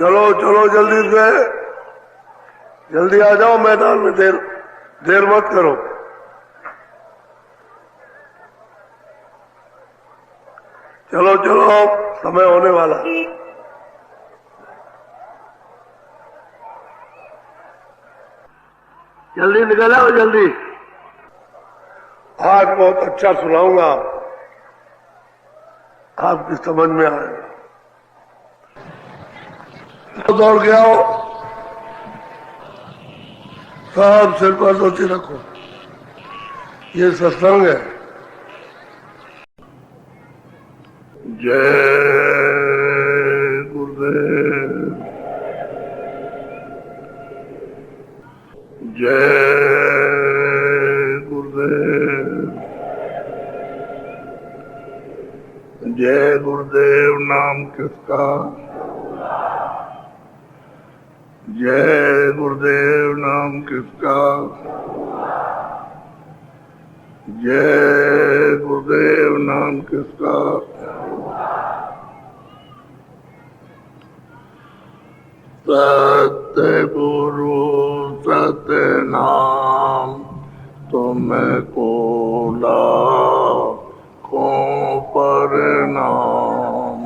चलो चलो जल्दी से, जल्दी आ जाओ मैदान में, देर मत करो। चलो चलो, समय होने वाला है। जल्दी निकल आओ, जल्दी। आज बहुत अच्छा सुनाऊंगा, आपकी समझ में आएगा। दौड़ के आओ, सब सिर पर धोती रखो, ये सत्संग है। जय गुरुदेव, जय गुरुदेव, जय गुरुदेव नाम किसका, जय गुरुदेव नाम किसका, जय गुरुदेव नाम किसका। सत्य गुरु सत्य नाम तुमको लाखों प्रणाम।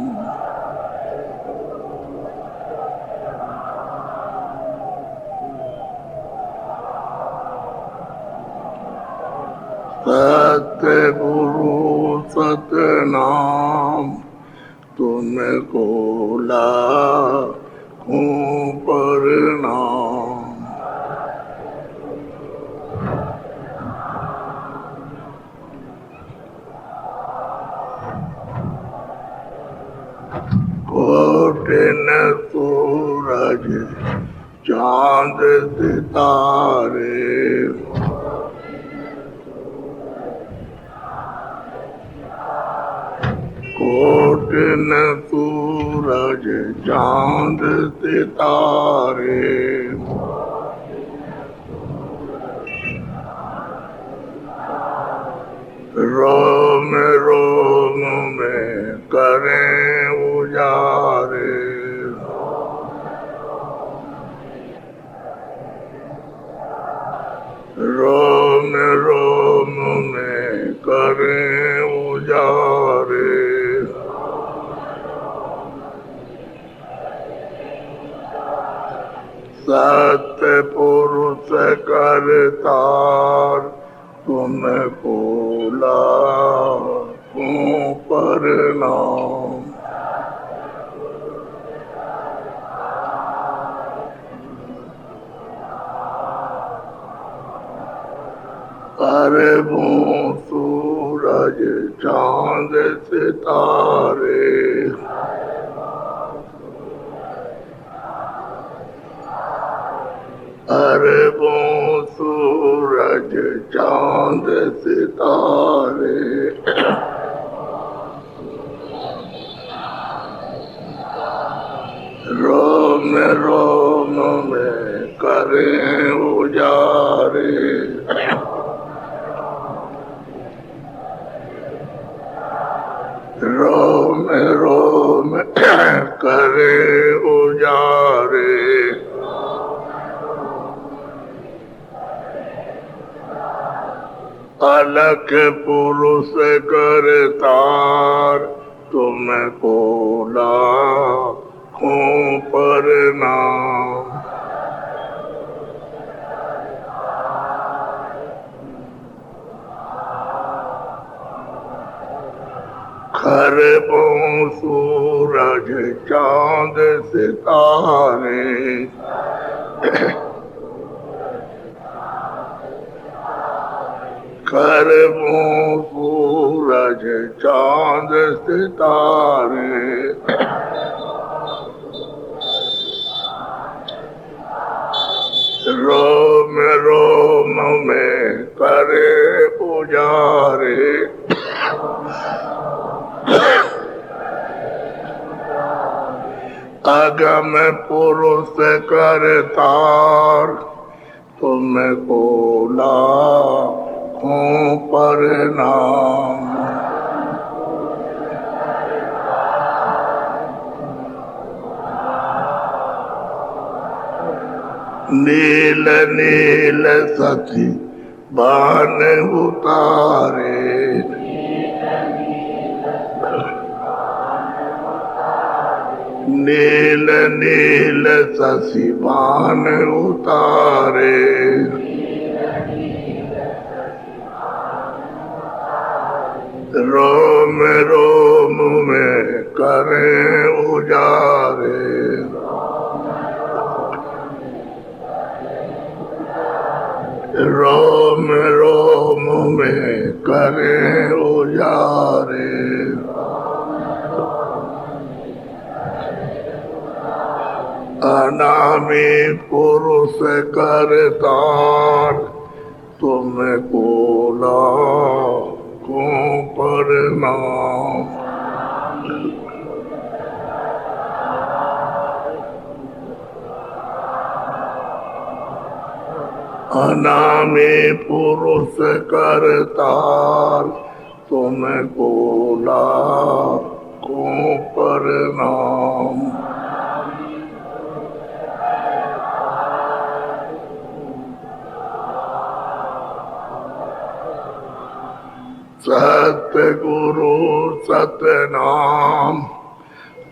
सत्य गुरु सत्य नाम तुमको लाखों प्रणाम। कोटिन सूरज चांद सितारे, कोटिन सूरज चांद सितारे, रोम रोम में करें उजारे, रोम रोम में करें उजारे। सत्य पुरुष करतार तुमको लाखों प्रणाम। अरबों सूरज चांद सितारे, अरबों सूरज चांद सितारे, रोम रोम में करें उजारे, रोम रोम करें उजारे। अलख पुरुष करतार तुमको लाखों प्रणाम। खरबों सूरज चांद सितारे, खरबों सूरज चांद सितारे, रोम रोम में करे पुजारे, अगम पुरुष करतार तुमको लाखों प्रणाम। नील नील सखी बान उतारे, नील नील शशि बान उतारे, रोम रोम में करें उजारे, रोम रोम में करें उजारे, अनामी पुरुष करतार तुम कोला को प्रणाम, अनामी पुरुष करतार तुम कोला को प्रणाम, सतगुरु सतनाम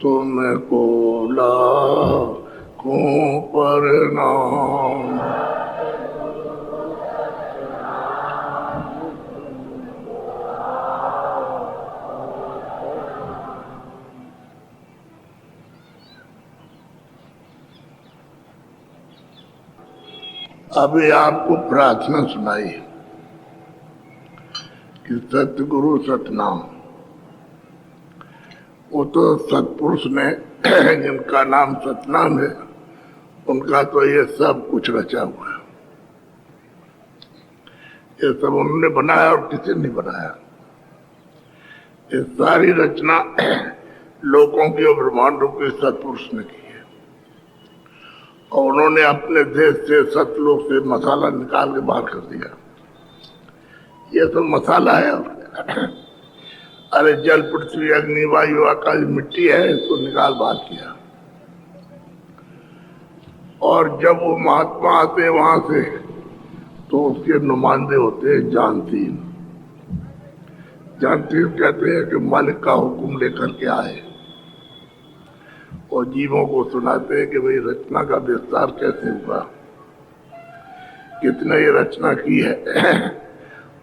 तुमको लाखों प्रणाम, अभी आपको प्रार्थना सुनाई कि सतगुरु सतनाम, वो तो सतपुरुष ने जिनका नाम सतनाम है उनका तो ये सब कुछ रचा हुआ है, ये सब उन्होंने बनाया और किसी ने बनाया। ये सारी रचना लोगों की और ब्रह्मांड रूपी सतपुरुष ने की है और उन्होंने अपने देश से सतलोक से मसाला निकाल के बाहर कर दिया। ये तो मसाला है। अरे जल पृथ्वी अग्नि वायु आकाश मिट्टी है, इसको निकाल बाहर किया। और जब वो महात्मा आते वहां से तो उसके नुमाइंदे होते हैं जानतीन। जानतीन कहते हैं कि मालिक का हुक्म लेकर के आए और जीवों को सुनाते हैं कि भाई रचना का विस्तार कैसे हुआ, कितने ये रचना की है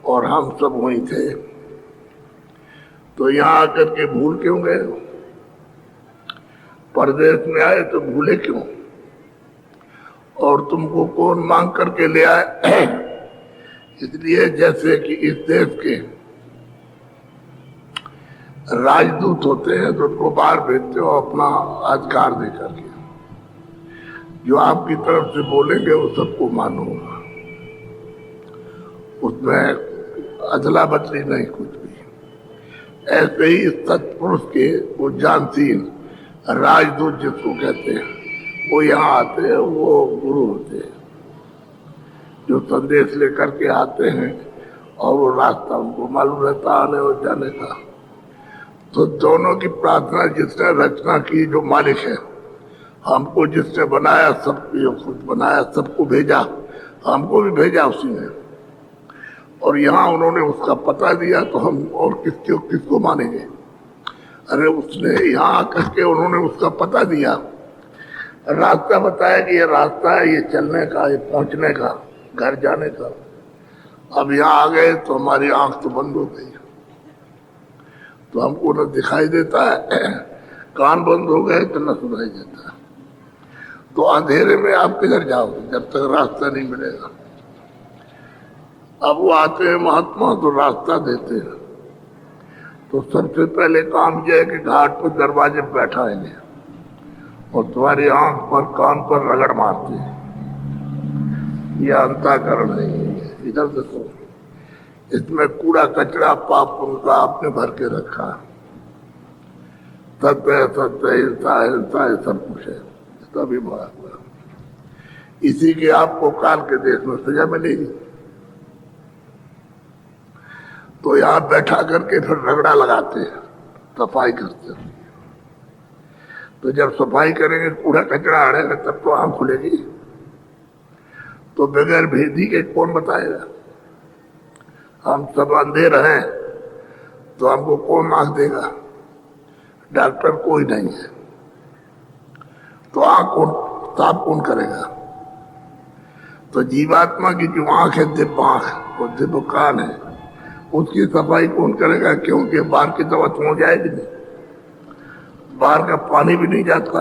और हम सब वहीं थे। तो यहाँ आकर के भूल क्यों गए? परदेश में आए तो भूले क्यों? और तुमको कौन मांग करके ले आए? इसलिए जैसे कि इस देश के राजदूत होते हैं तो उनको बाहर भेजते हो अपना अधिकार दे करके, जो आपकी तरफ से बोलेंगे वो सबको मानो, उसमें अदला बदली नहीं कुछ भी। ऐसे ही सतपुरुष के वो जानतीन राजदूत जिसको कहते हैं वो यहाँ आते हैं, वो गुरु होते हैं जो संदेश लेकर के आते हैं और वो रास्ता उनको मालूम रहता आने और जाने का। तो दोनों की प्रार्थना, जिसने रचना की जो मालिक है, हमको जिसने बनाया, सबको खुद बनाया, सबको भेजा, हमको भी भेजा उसी ने। और यहाँ उन्होंने उसका पता दिया तो हम और किसको मानेंगे? अरे उसने यहाँ आकर के उन्होंने उसका पता दिया, रास्ता बताया कि ये रास्ता है, ये चलने का, ये पहुंचने का, घर जाने का। अब यहाँ आ गए तो हमारी आंख तो बंद हो गई, तो हमको न दिखाई देता है, कान बंद हो गए तो न सुनाई देता है। तो अंधेरे में आप किधर जाओगे जब तक रास्ता नहीं मिलेगा? अब वो आते हैं महात्मा तो रास्ता देते हैं। तो सबसे पहले काम यह है कि घाट पर दरवाजे पर बैठा है और तुम्हारी आंख पर कान पर रगड़ मारते हैं। यह अंतःकरण नहीं है, इधर देखो, इसमें कूड़ा कचरा पाप उनका आपने भर के रखा। सत्य सत्य हिंसा हिंसा सब कुछ है, इसका भी बड़ा हुआ। इसी के आपको काल के देश में सजा मिलेगी। तो यहाँ बैठा करके फिर रगड़ा लगाते हैं, सफाई करते हैं। तो जब सफाई करेंगे, कूड़ा कचरा हड़ेगा, तब तो आँख खुलेगी। तो बगैर भेदी के कौन बताएगा? हम सब अंधे रहे तो हमको कौन आंख देगा? डॉक्टर कोई नहीं है तो आंख कौन साफ कौन करेगा? तो जीवात्मा की जो आंख है, दिव्य आंख और दिव्य कान है, उसकी सफाई कौन करेगा? क्योंकि बाहर की दवा तो हो जाएगी नहीं, बाहर का पानी भी नहीं जाता,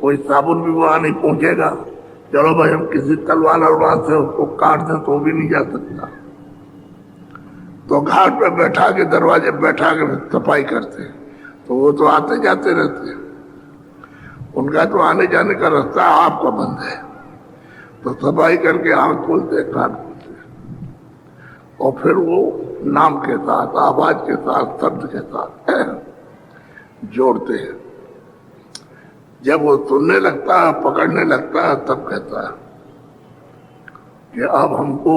कोई साबुन भी वहां नहीं पहुंचेगा। चलो भाई हम किसी तलवार से उसको काट दें तो भी नहीं जा सकता। तो घाट पे बैठा के, दरवाजे बैठा के सफाई करते, तो वो तो आते जाते रहते, उनका तो आने जाने का रास्ता आपका बंद है। तो सफाई करके आंख खोलते, कान खोलते, और फिर वो नाम के साथ, आवाज के साथ, शब्द के साथ जोड़ते हैं। जब वो सुनने लगता है, पकड़ने लगता है, तब कहता है कि अब हमको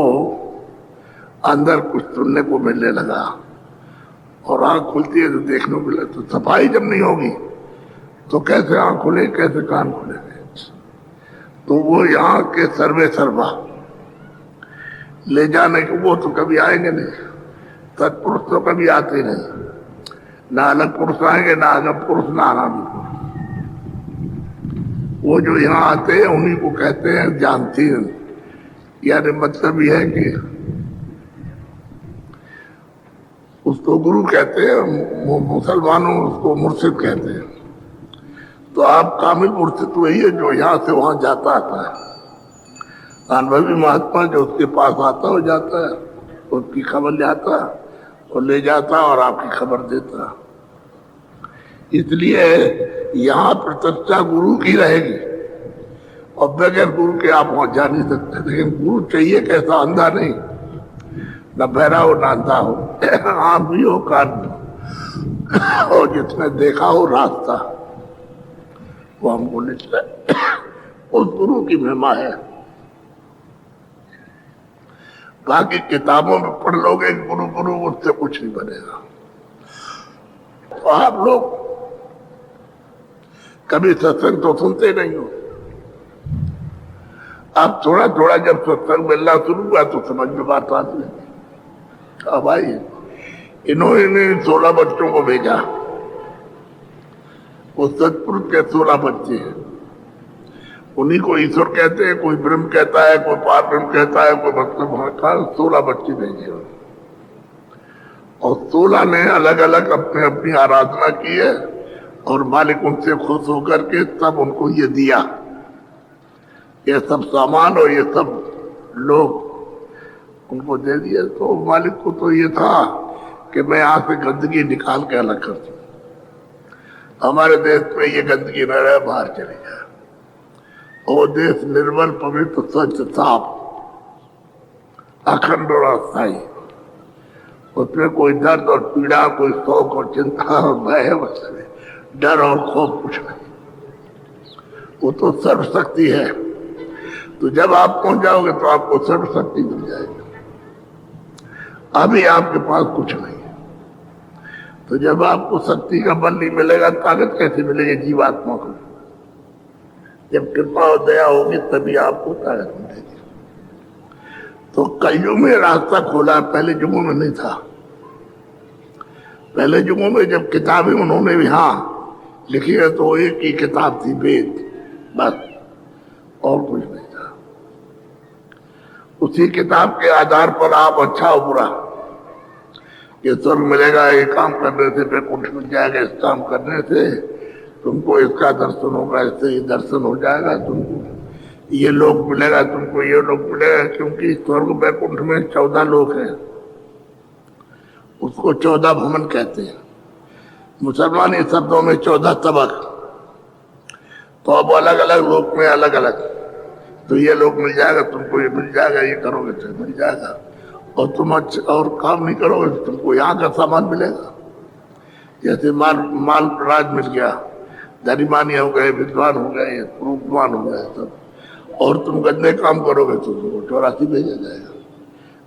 अंदर कुछ सुनने को मिलने लगा, और आंख खुलती है तो देखने को मिला। तो सफाई जब नहीं होगी तो कैसे आंख खुले, कैसे कान खुलेंगे? तो वो यहाँ के सर्वे सर्वा ले जाने के वो तो कभी आएंगे नहीं, सत्पुरुष तो कभी आते नहीं, ना अलग पुरुष आएंगे, ना अलग पुरुष, ना आरामी पुरुष। वो जो यहाँ आते हैं उन्हीं को कहते हैं जानतीन। यानी मतलब यह है कि उसको गुरु कहते हैं, मुसलमानों उसको मुर्शिद कहते हैं। तो आप कामिल मुर्शिद वही है जो यहाँ से वहां जाता आता है। अनुभवी महात्मा जो उसके पास आता हो जाता है, उसकी खबर ले आता और ले जाता और आपकी खबर देता। इसलिए यहाँ प्रतिष्ठा गुरु की रहेगी, और बगैर गुरु के आप वहां जा नहीं सकते। लेकिन गुरु चाहिए कैसा? अंधा नहीं, न बहरा हो, न अंधा हो, आंख भी हो, कान भी हो, और जिसने देखा हो रास्ता, वो हमको लिखता है। उस गुरु की महिमा है। बाकी किताबों में पढ़ लोगे गुरु गुरु, उससे कुछ नहीं बनेगा। तो आप लोग कभी सत्संग तो सुनते नहीं हो। आप थोड़ा थोड़ा जब सत्संग मिलना शुरू हुआ तो समझ में बात आती है। अब आई इन्होंने 16 बच्चों को भेजा, वो सतपुरुष के 16 बच्चे हैं, उन्हीं को ईश्वर कहते हैं, कोई ब्रह्म कहता है, कोई पार ब्रह्म कहता है, कोई मतलब 16 बच्चे भेजे, और 16 ने अलग अलग अपने अपनी आराधना की है, और मालिक उनसे खुश होकर के तब उनको ये दिया, ये सब सामान और ये सब लोग उनको दे दिए। तो मालिक को तो ये था कि मैं यहाँ से गंदगी निकाल के अलग कर दूं, हमारे देश में ये गंदगी न रहे, बाहर चले जाए, और देश निर्मल, पवित्र, स्वच्छ, साफ, अखंड और अस्थायी, उसमें कोई दर्द और पीड़ा, कोई शोक और चिंता और भय, डर और खौफ कुछ नहीं। वो तो सर्वशक्ति है। तो जब आप पहुंच जाओगे तो आपको सर्वशक्ति मिल जाएगी। अभी आपके पास कुछ नहीं है, तो जब आपको शक्ति का बल नहीं मिलेगा, ताकत कैसे मिलेगी जीवात्मा को? जब कृपा और दया होगी तभी आपको ताकत मिलेगी। तो कलयुग में रास्ता खोला, पहले युगों में नहीं था। पहले युगों में जब किताबें उन्होंने भी हाँ लिखी है तो एक ही किताब थी, वेद, बस, और कुछ नहीं था। उसी किताब के आधार पर आप अच्छा और बुरा, ये स्वर्ग मिलेगा, ये काम करने से वैकुंठ मिल जाएगा, इस काम करने से तुमको इसका दर्शन होगा, इससे ये दर्शन हो जाएगा, तुमको ये लोक मिलेगा, तुमको ये लोक मिलेगा। क्योंकि स्वर्ग वैकुंठ में 14 लोक हैं, उसको 14 भवन कहते हैं। मुसलमानी शब्दों में 14 तबक। तो अब अलग अलग लोक में अलग अलग, तो ये लोग मिल जाएगा तुमको, ये मिल जाएगा, ये करोगे तो मिल जाएगा, और तुम अच्छा और काम नहीं करोगे तो तुमको यहाँ का सामान मिलेगा। जैसे माल राज मिल गया, धनीमानी हो गए, विद्वान हो गए, रूपवान हो गए सब, और तुम गंदे काम करोगे तो तुमको 84 भेजा जाएगा,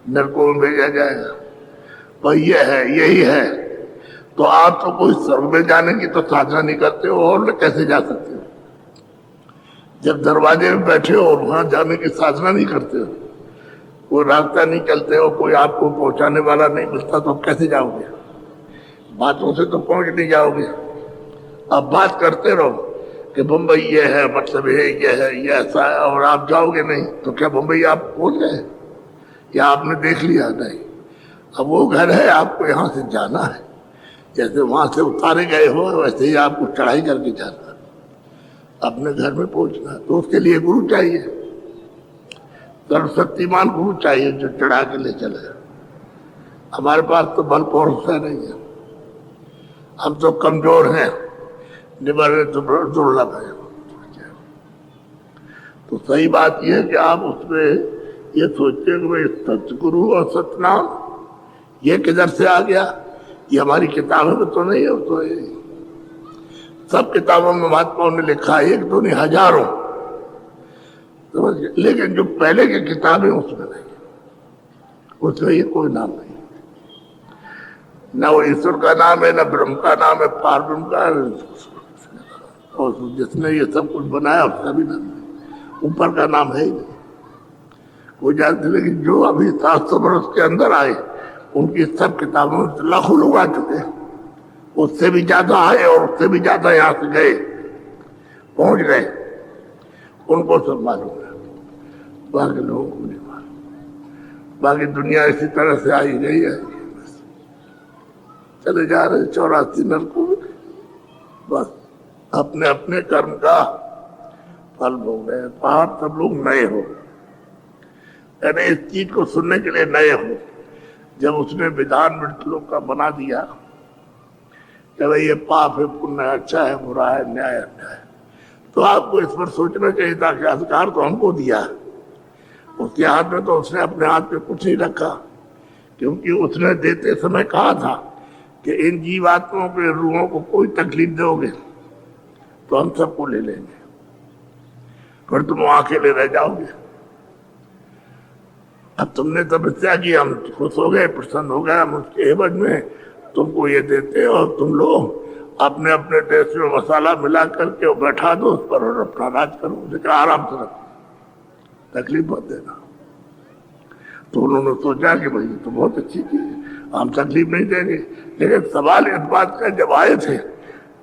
नरकों में भेजा जाएगा। तो ये है, यही है। तो आप तो कोई स्वर्ग में जाने की तो साधना नहीं करते हो, और कैसे जा सकते हो? जब दरवाजे में बैठे हो और वहां जाने की साधना नहीं करते हो, कोई रास्ता नहीं चलते हो, कोई आपको पहुंचाने वाला नहीं मिलता, तो आप कैसे जाओगे? बातों से तो पहुंच नहीं जाओगे। आप बात करते रहो कि बम्बई ये है, मतलब ये है, ये ऐसा है, और आप जाओगे नहीं, तो क्या बम्बई आप पहुंच गए या आपने देख लिया? नहीं। अब वो घर है, आपको यहाँ से जाना है। जैसे वहां से उतारे गए हो वैसे ही आपको चढ़ाई करके जाना है, अपने घर में पहुंचना। तो उसके लिए गुरु चाहिए, सर्वशक्तिमान गुरु चाहिए जो चढ़ा के ले चले। हमारे पास तो बल पहुंचता नहीं है, हम तो कमजोर हैं, निवारण तो दुर्लभ है। तो सही बात यह है कि आप उसमें ये सोचते हैं कि भाई सतगुरु और सतनाम ये किधर से आ गया, ये हमारी किताबों में तो नहीं है। तो ये सब किताबों में महात्माओं ने लिखा है, एक दो नहीं हजारों, समझिए। लेकिन जो पहले की किताबें उसमें नहीं, उसमें ये कोई नाम नहीं, न वो ईश्वर का नाम है, न ब्रह्म का नाम है, पारब्रह्म का, और जिसने ये सब कुछ बनाया उसका भी नाम नहीं, ऊपर का नाम है ही नहीं। वो जानते, लेकिन जो अभी 700 वर्ष के अंदर आए उनकी सब किताबों में लाखों लोग आ चुके हैं, उससे भी ज्यादा आए और उससे भी ज्यादा यहाँ से गए, पहुंच गए, उनको सब मालूम है, बाकी लोगों को नहीं मालूम। बाकी दुनिया इसी तरह से आई गई है, चले जा रहे 84 नरकों में, बस अपने अपने कर्म का फल भोग रहे हैं। पहाड़ सब लोग नए हो, यानी इस चीज को सुनने के लिए नए हो। जब उसने विधान मृतलोक का बना दिया कि भाई ये पाप है, पुण्य है, अच्छा है, बुरा है, न्याय अन्याय, तो आपको इस पर सोचना चाहिए था कि अधिकार तो हमको दिया, उसके हाथ में तो उसने अपने हाथ में कुछ नहीं रखा, क्योंकि उसने देते समय कहा था कि इन जीवात्माओं के रूहों को कोई तकलीफ दोगे तो हम सबको ले लेंगे, फिर तुम वहां अकेले रह जाओगे। अब तुमने तपस्या की, हम खुश हो गए, प्रसन्न हो गए, हम उसके एवज में तुमको ये देते और तुम लोग अपने अपने देश में मसाला मिला करके बैठा दो उस पर और अपना राज करो, लेकिन आराम से रखो, तकलीफ मत देना। तो उन्होंने सोचा कि भाई तो बहुत अच्छी चीज है, हम तकलीफ नहीं देंगे। लेकिन सवाल इस बात का जब आए थे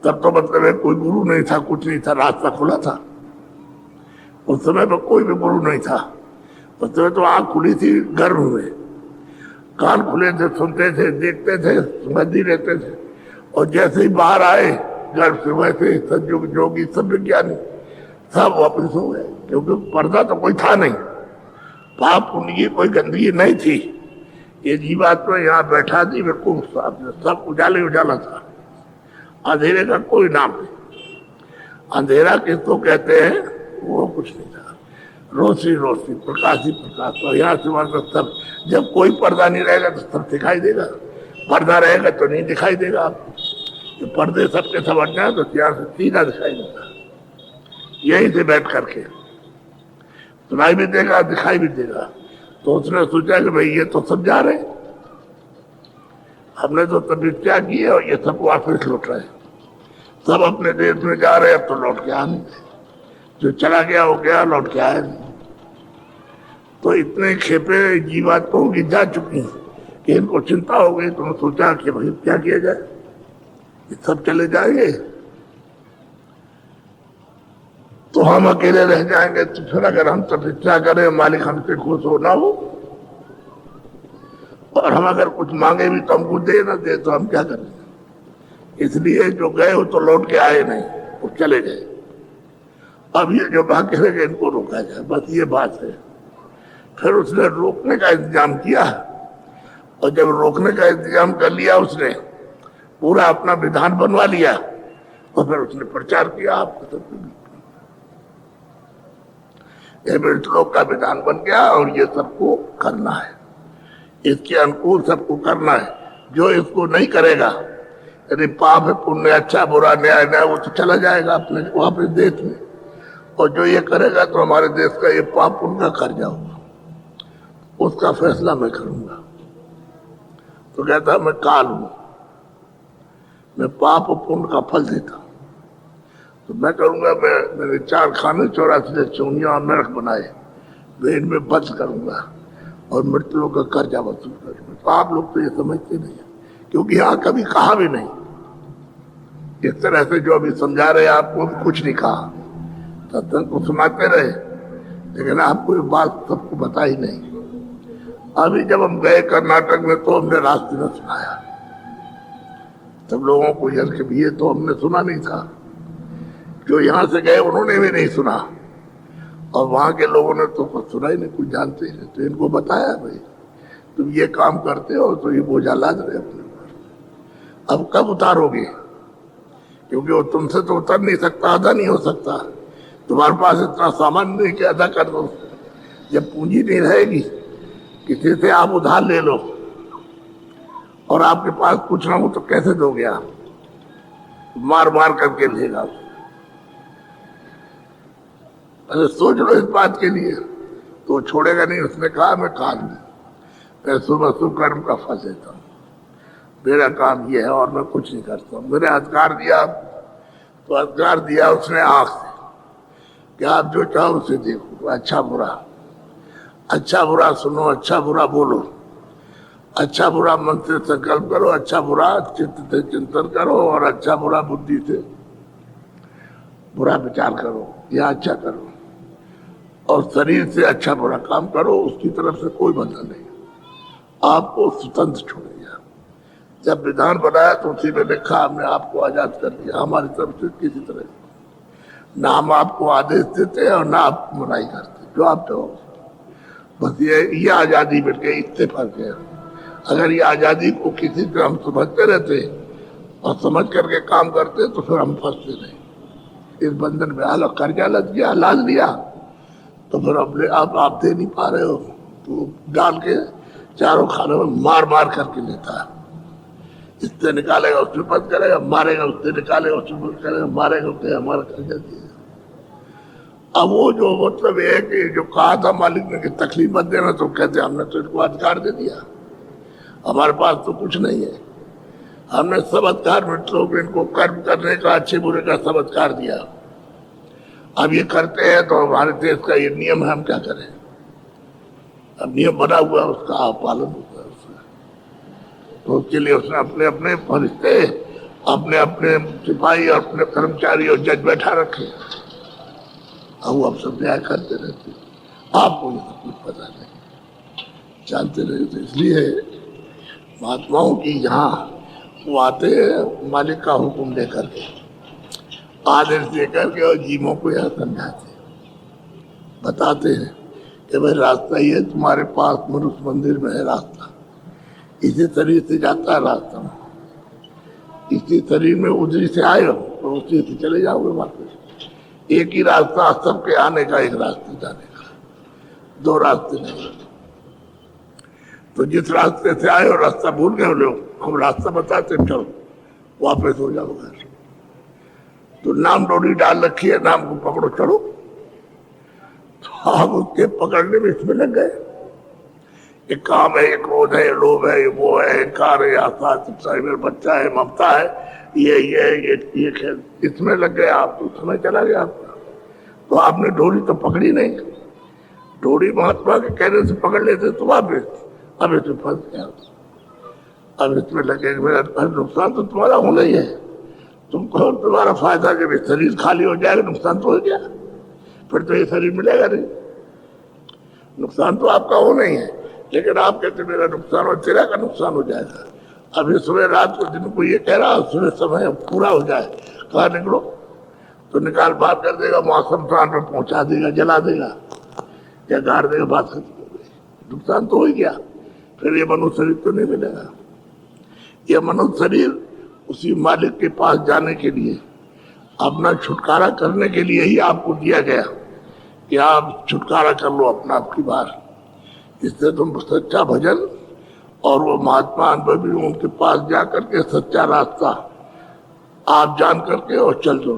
तब तो मतलब है कोई गुरु नहीं था, कुछ नहीं था, रास्ता खुला था। उस समय पर कोई भी गुरु नहीं था, उस समय तो आंख खुली थी, गर्भ में कान खुले थे, सुनते थे, देखते थे, समझी रहते थे। और जैसे ही बाहर आए गर्भ से वैसे सतयुग जोगी सब विज्ञानी सब वापिस हो गए, क्योंकि पर्दा तो कोई था नहीं, पाप पुण्य की कोई गंदगी नहीं थी। ये जीवात्मा यहाँ बैठा थी, बिल्कुल सब उजाले उजाला था, अंधेरे का कोई नाम नहीं। अंधेरा किसको कहते हैं, वो कुछ नहीं था, रोशनी रोशनी, प्रकाश ही प्रकाश। तो यहाँ से वहां तक सब, जब कोई पर्दा नहीं रहेगा तो सब दिखाई देगा, पर्दा रहेगा तो नहीं दिखाई देगा आपको। तो पर्दे सबके समझ जाए तो यहाँ से सीधा दिखाई देगा, यहीं से बैठ करके सुनाई भी देगा, दिखाई भी देगा। तो उसने सोचा कि भाई ये तो सब जा रहे, हमने तो तपस्या की है और ये सब वापस लौट रहे, सब अपने देश में जा रहे, अब तो लौट के आ नहीं, जो चला गया वो गया, लौट के आया नहीं। तो इतने खेपे जीवात्माओं की जा चुकी कि इनको चिंता हो गई। तो सोचा कि भाई क्या किया जाए, ये सब चले जाएंगे तो हम अकेले रह जाएंगे, तो फिर अगर हम तपस्या करें, मालिक हमसे खुश हो ना हो, और हम अगर कुछ मांगे भी तो हमको दे ना दे, तो हम क्या करेंगे। इसलिए जो गए वो तो लौट के आए नहीं, वो चले गए। अब ये जो बाकी रह गए इनको रोका जाए, बस ये बात है। फिर उसने रोकने का इंतजाम किया, और जब रोकने का इंतजाम कर लिया उसने, पूरा अपना विधान बनवा लिया, और फिर उसने प्रचार किया आपको सब ये मृतलोक का विधान बन गया, और ये सबको करना है, इसके अनुकूल सबको करना है। जो इसको नहीं करेगा, यदि पाप है, पुण्य, अच्छा बुरा, न्याय न्याय, वो तो चला जाएगा अपने वापस देश में। और जो ये करेगा तो हमारे देश का ये पाप पुण्य का कर्जा होगा, उसका फैसला मैं करूंगा। तो कहता मैं काल हूं, मैं पाप और पुण्य का फल देता हूं, तो मैं करूंगा, मैंने 4 खाने 84 चौनिया और नरक बनाए, मैं इनमें बंद करूंगा और मृतकों का कर्जा वसूल करूंगा। तो आप लोग तो ये समझते नहीं है, क्योंकि यहाँ कभी कहा भी नहीं। इस तरह से जो अभी समझा रहे आपको भी कुछ नहीं कहा, सत्संग को सुनाते रहे, लेकिन आपको ये बात सबको बताई नहीं। अभी जब हम गए कर्नाटक में तो हमने रास्ते में सुनाया, सब लोगों को यार कि ये तो हमने सुना नहीं था। जो यहाँ से गए उन्होंने भी नहीं सुना, और वहां के लोगों ने तो कुछ सुना ही नहीं, कुछ जानते ही नहीं। तो इनको बताया भाई तुम ये काम करते हो तो ये बोझा लाद रहे अपने ऊपर, अब कब उतारोगे? क्योंकि वो तुमसे तो उतर नहीं सकता, अदा नहीं हो सकता। तुम्हारे पास इतना सामान नहीं कि अदा कर दो। जब पूंजी नहीं रहेगी, किसी से आप उधार ले लो और आपके पास कुछ ना हो तो कैसे दोगे आप? मार मार करके लेगा। अरे सोच लो इस बात के लिए, तो छोड़ेगा नहीं। उसने कहा मैं काल मैं सुबह शुभ कर्म का फल देता हूँ, मेरा काम ये है और मैं कुछ नहीं करता हूँ। मैंने अधिकार दिया, तो अधिकार दिया उसने आंख से कि आप जो चाहो उसे देखो, अच्छा बुरा, अच्छा बुरा सुनो, अच्छा बुरा बोलो, अच्छा बुरा मन से संकल्प करो, अच्छा बुरा चित्त से चिंतन करो, और अच्छा बुरा बुद्धि से बुरा विचार करो या अच्छा करो, और शरीर से अच्छा बुरा काम करो। उसकी तरफ से कोई बंधन नहीं, आपको स्वतंत्र छोड़ दिया। जब विधान बनाया तो उसी में लिखा हमने आपको आजाद कर दिया, हमारी तरफ से किसी तरह से ना हम आपको आदेश देते और ना आप मनाही करते, जो आप चाहो। बस ये आजादी मिल गई, इतने फर्क है। अगर ये आजादी को किसी तरह हम समझते रहते और समझ करके काम करते तो फिर हम फंसते नहीं इस बंधन में। हाल कर्जा लग गया, लाद लिया, तो फिर अपने आप दे नहीं पा रहे हो, तो डाल के चारों खानों में मार मार करके लेता है। इससे निकालेगा उससे बंद करेगा, मारेगा उससे निकालेगा उससे बंद करेगा, मारेगा उससे हमारा कर्जा दिया। अब वो जो मतलब है कि जो कहा था मालिक ने कि तकलीफ मत देना, तो कहते हमने तो इसको अधिकार दे दिया, हमारे पास तो कुछ नहीं है, हमने सब अधिकार मित्रों को इनको कर्म करने का, अच्छे बुरे का सब अधिकार दिया। अब ये करते हैं तो हमारे देश का ये नियम है, हम क्या करें? अब नियम बना हुआ है, उसका पालन होगा उसका। तो उसके लिए उसने अपने अपने फरिश्ते, अपने अपने सिपाही और अपने कर्मचारी और जज बैठा रखे। अब आप सब न्याय करते रहते, आपको ये सब कुछ पता नहीं, जानते रहे। तो इसलिए महात्माओं की यहाँ वो आते हैं मालिक का हुक्म लेकर के, आदेश देकर के, और जीवों को यह समझाते बताते हैं कि भाई रास्ता ये तुम्हारे पास मनुष्य मंदिर में है रास्ता, इसी शरीर से जाता है रास्ता, इसी शरीर में उधरी से आए हो तो उसी से चले जाओगे वापस। एक ही रास्ता सबके आने का, एक रास्ते जाने का, दो रास्ते नहीं। तो जिस रास्ते से आए हो रास्ता भूल गए लोग, हम रास्ता बताते चलो वापस हो जाओ घर। तो नाम डोरी डाल रखी है, नाम को पकड़ो चलो। तो आप उसके पकड़ने में इसमें लग गए। एक काम है, एक क्रोध है, लोभ है, वो है, कार है, आशा, मेरा बच्चा है, ममता है, ये खेल, इसमें लग गए आप। तो समय चला गया आपका, तो आपने डोरी तो पकड़ी नहीं। डोरी महात्मा के कहने से पकड़ लेते तो वापस, अब इसमें फंस गया, अब इसमें लगे। मेरा नुकसान तो तुम्हारा होना ही है, तुमको तुम्हारा फायदा जब शरीर खाली हो जाएगा, नुकसान तो हो गया, फिर तो ये शरीर मिलेगा नहीं। नुकसान तो आपका होना ही है, लेकिन आप कहते मेरा नुकसान और तेरा का नुकसान हो जाएगा। अभी सुबह रात को दिन को ये कह रहा सुबह समय पूरा हो जाए, कहा निकलो, तो निकाल बात कर देगा, मौसम स्थान पर पहुंचा देगा, जला देगा या गाड़ देगा, बात खत्म हो गई। नुकसान तो हो ही गया, फिर ये मनुष्य शरीर तो नहीं मिलेगा। ये मनुष्य शरीर उसी मालिक के पास जाने के लिए, अपना छुटकारा करने के लिए ही आपको दिया गया कि आप छुटकारा कर लो अपना आपकी बार। इससे तुम सच्चा भजन और वो महात्मा अनुभवी उनके पास जा करके सच्चा रास्ता आप जान करके और चल दो,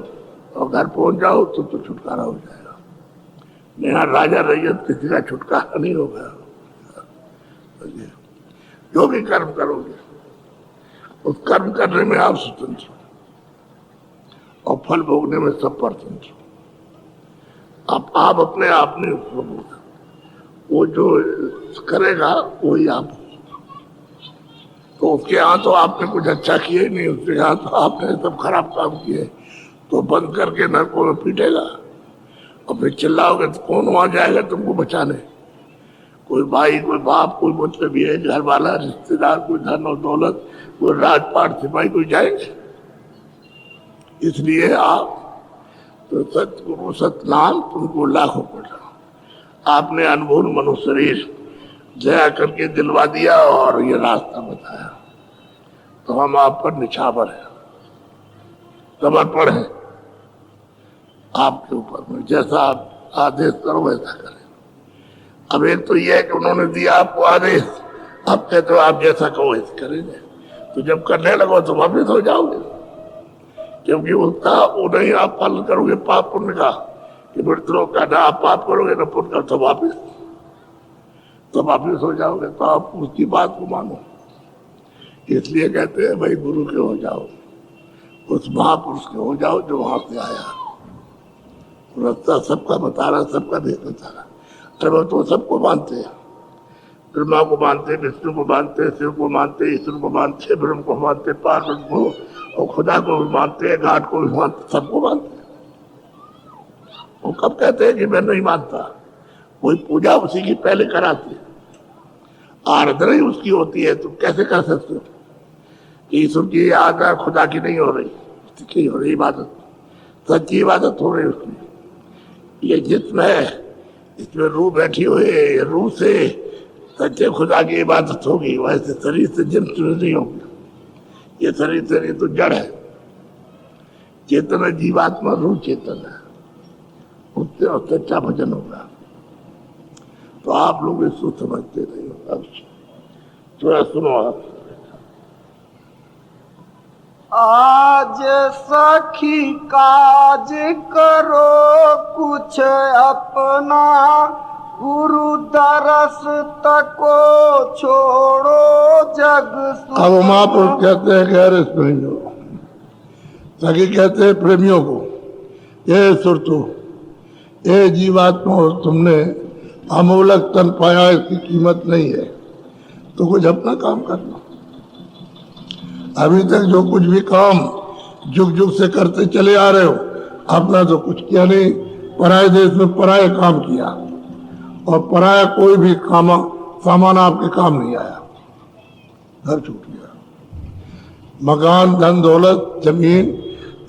और घर पहुंच जाओ तो छुटकारा हो जाएगा। यहाँ राजा रैयत किसी का छुटकारा नहीं होगा। जो भी कर्म करोगे उस कर्म करने में आप स्वतंत्र, और फल भोगने में सब परतंत्र। आप अपने आप नहीं प्रभु, वो जो करेगा वही आप। तो उसके यहाँ तो आपने कुछ अच्छा किया ही नहीं, उसके यहाँ तो आपने सब खराब काम किए, तो बंद करके नरकों में पीटेगा और फिर चिल्लाओगे तो कौन वहां जाएगा तुमको बचाने? कोई भाई, कोई बाप, कोई मतलब भी है, घर वाला, रिश्तेदार, कोई धन और दौलत, कोई राजपाट सिपाही, कोई जाएंगे? इसलिए आप तो सतगुरु सतनाम तुमको लाखों पड़ा। आपने अनमोल मनुष्य शरीर दया करके दिलवा दिया और ये रास्ता बताया, तो हम आप पर निछावर है, समर्पण है आपके ऊपर में। जैसा आप आदेश करो वैसा करें। अब एक तो ये है कि उन्होंने दिया आपको आदेश, आप कहते हो आप जैसा कहो वैसे करेंगे, तो जब करने लगो तो वापिस हो जाओगे, क्योंकि उसका वो नहीं आप पालन करोगे पाप पुण्य का, कि मृत्यों का ना आप पाप करोगे ना पुण्य का, तो वापिस हो जाओगे। तो आप उसकी बात को मानो। इसलिए कहते हैं भाई गुरु के हो जाओ, उस महापुरुष के हो जाओ जो वहां से आया, रास्ता सबका बता रहा, सबका देख बता रहा। अरे वो तो सबको मानते हैं, ब्रह्मा को मानते, विष्णु को मानते, शिव को मानते, ईश्वर को मानते, ब्रह्म को मानते, पार्वती को और खुदा को भी मानते हैं, घाट को भी मानते, सबको मानते हैं। वो कब कहते हैं कि मैं नहीं मानता? कोई पूजा उसी की पहले कराती है, आराधना ही उसकी होती है। तुम कैसे कर सकते हो कि ईश्वर की आराधना खुदा की नहीं हो रही? उसकी हो रही इबादत, सच्ची इबादत हो रही उसकी। ये जिस्म है, इसमें रूह बैठी हुई है, रूह से सच्चे खुदा की इबादत होगी, वैसे शरीर से जिस्म नहीं होगी। ये शरीर से तो जड़ है, चेतन है, जीवात्मा रूह चेतन है, उससे और सच्चा भजन होगा। तो आप लोग इसको समझते नहीं हो। अब थोड़ा सुनो आप। आज सखी काज करो कुछ अपना, गुरु दरस तको छोड़ो जग सुना। अब महापुरुष कहते हैं गहरे प्रेमियों, सखी कहते हैं प्रेमियों को, ये सुरतु, ये जीवात्मा, तुमने अमूलक तन पाया, इसकी कीमत नहीं है, तो कुछ अपना काम करना। अभी तक जो कुछ भी काम जुग जुग से करते चले आ रहे हो, अपना तो कुछ किया नहीं, पराये देश में पराये काम किया, और पराया कोई भी सामान आपके काम नहीं आया। घर छूट गया, मकान, धन दौलत, जमीन,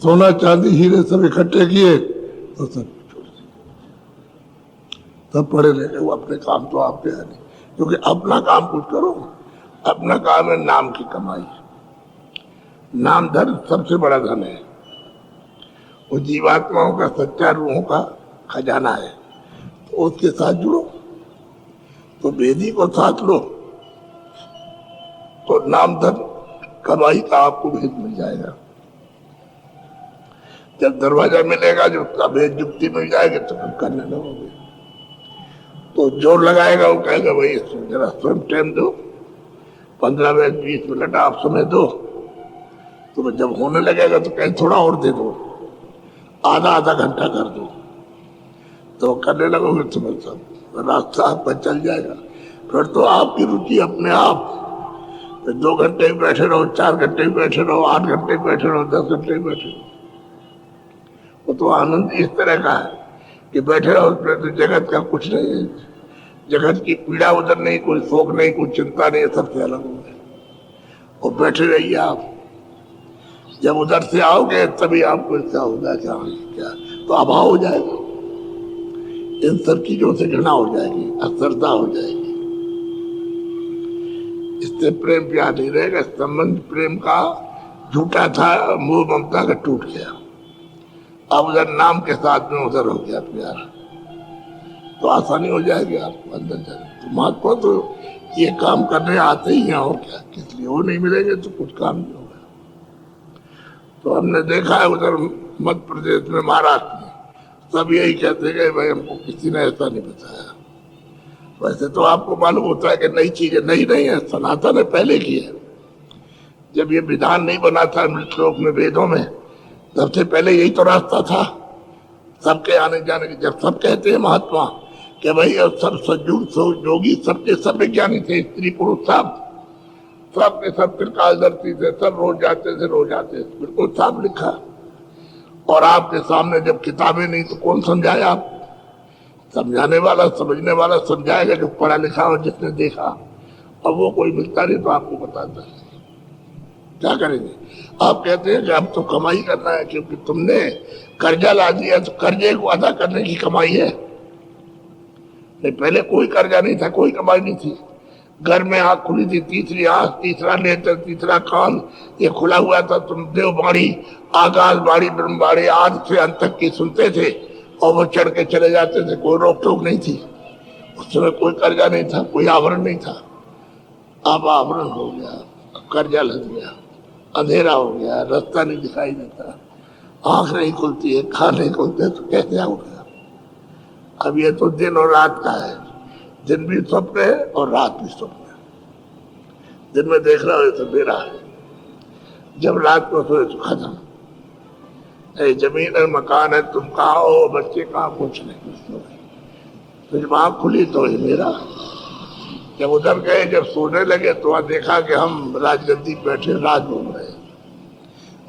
सोना चांदी, हीरे सब इकट्ठे किए तो सब छोड़ दिए, सब पड़े रह गए। वो अपने काम तो आपके है नहीं, क्योंकि अपना काम कुछ करो। अपना काम है नाम की कमाई। नाम धन सबसे बड़ा धन है, वो जीवात्माओं का, सच्चा रूहों का खजाना है। तो उसके साथ जुड़ो, तो वेदी को साथ लो, तो नाम धन कमाई का आपको भेद मिल जाएगा। जब दरवाजा मिलेगा, जो उसका भेद जुक्ति मिल जाएगी, तो फिर करने लगोगे। तो जोर लगाएगा, वो कहेगा भाई जरा स्वयं टाइम दो, 15 मिनट 20 मिनट आप समय दो। तो जब होने लगेगा तो कहीं थोड़ा और दे दो, आधा घंटा कर दो, तो करने लगोगे तो सब रास्ता आपका चल जाएगा। फिर तो आपकी रुचि अपने आप, तो 2 घंटे भी बैठे रहो, 4 घंटे भी बैठे रहो, 8 घंटे भी बैठे रहो, 10 घंटे भी बैठे रहो, वो तो आनंद इस तरह का है कि बैठे रहो, उसमें तो जगत का कुछ नहीं है, जगत की पीड़ा उधर नहीं, कोई शोक नहीं, कोई चिंता नहीं, सबसे अलग हो गए। और बैठे रहिए आप, जब उधर से आओगे तभी आपको ऐसा होगा कि हाँ क्या, तो अभाव हो जाएगा, इन सब चीजों से घृणा हो जाएगी, अश्रद्धा हो जाएगी, इससे प्रेम प्यार नहीं रहेगा। संबंध प्रेम का झूठा था, मोह ममता का टूट गया, अब उधर नाम के साथ में उधर हो गया प्यार, तो आसानी हो जाएगी आपको अंदर जाने। तो महात्मा तो ये काम करने आते ही हैं, और क्या, किस लिए वो नहीं मिलेंगे तो कुछ काम नहीं होगा। तो हमने देखा है उधर मध्य प्रदेश में, महाराष्ट्र में, सब यही कहते हैं भाई हमको किसी ने ऐसा नहीं बताया। वैसे तो आपको मालूम होता है कि नई चीजें नहीं है, सनातन ने पहले की है। जब ये विधान नहीं बना था मृतलोक में, वेदों में, सबसे पहले यही तो रास्ता था सबके आने जाने के। जब सब कहते हैं महात्मा कि भाई अब सब सज्जन योगी सबके सब विज्ञानी थे, स्त्री पुरुष सब के सब त्रिकालदर्शी थे, सब रोज जाते थे, बिल्कुल साफ लिखा। और आपके सामने जब किताबें नहीं तो कौन समझाए? आप समझाने वाला समझने वाला समझाएगा जो पढ़ा लिखा और जिसने देखा। अब वो कोई मिलता नहीं तो आपको बताता है, क्या करेंगे? आप कहते हैं कि अब तो कमाई करना है क्योंकि तुमने कर्जा ला दिया, तो कर्जे को अदा करने की कमाई है। नहीं, पहले कोई कर्जा नहीं था, कोई कमाई नहीं थी। घर में आँख खुली थी, तीसरी आँख, तीसरा नेत्र, तीसरा कान, ये खुला हुआ था। तुम देवबाणी, आकाशवाणी, ब्रह्मवाणी आदि से अंत तक की सुनते थे और वो चढ़ के चले जाते थे, कोई रोक टोक नहीं थी। उस समय कोई कर्जा नहीं था, कोई आवरण नहीं था। अब आवरण हो गया, कर्जा लग गया, अंधेरा हो गया, रास्ता नहीं दिखाई देता, आंख नहीं खुलती है, कान नहीं खुलते, तो कैसे होगा? अब ये तो दिन और रात का है, दिन भी स्वप्न है और रात भी स्वप्न है। दिन में देख रहा हो तो बेरा है, जब रात को सोए तो खत्म। जमीन है, मकान है, तुम कहाँ हो, बच्चे कहाँ, कुछ नहीं। तो जब आँख खुली तो ये मेरा। जब उधर गए, जब सोने लगे तो वहां देखा कि हम राजगद्दी बैठे राज घूम रहे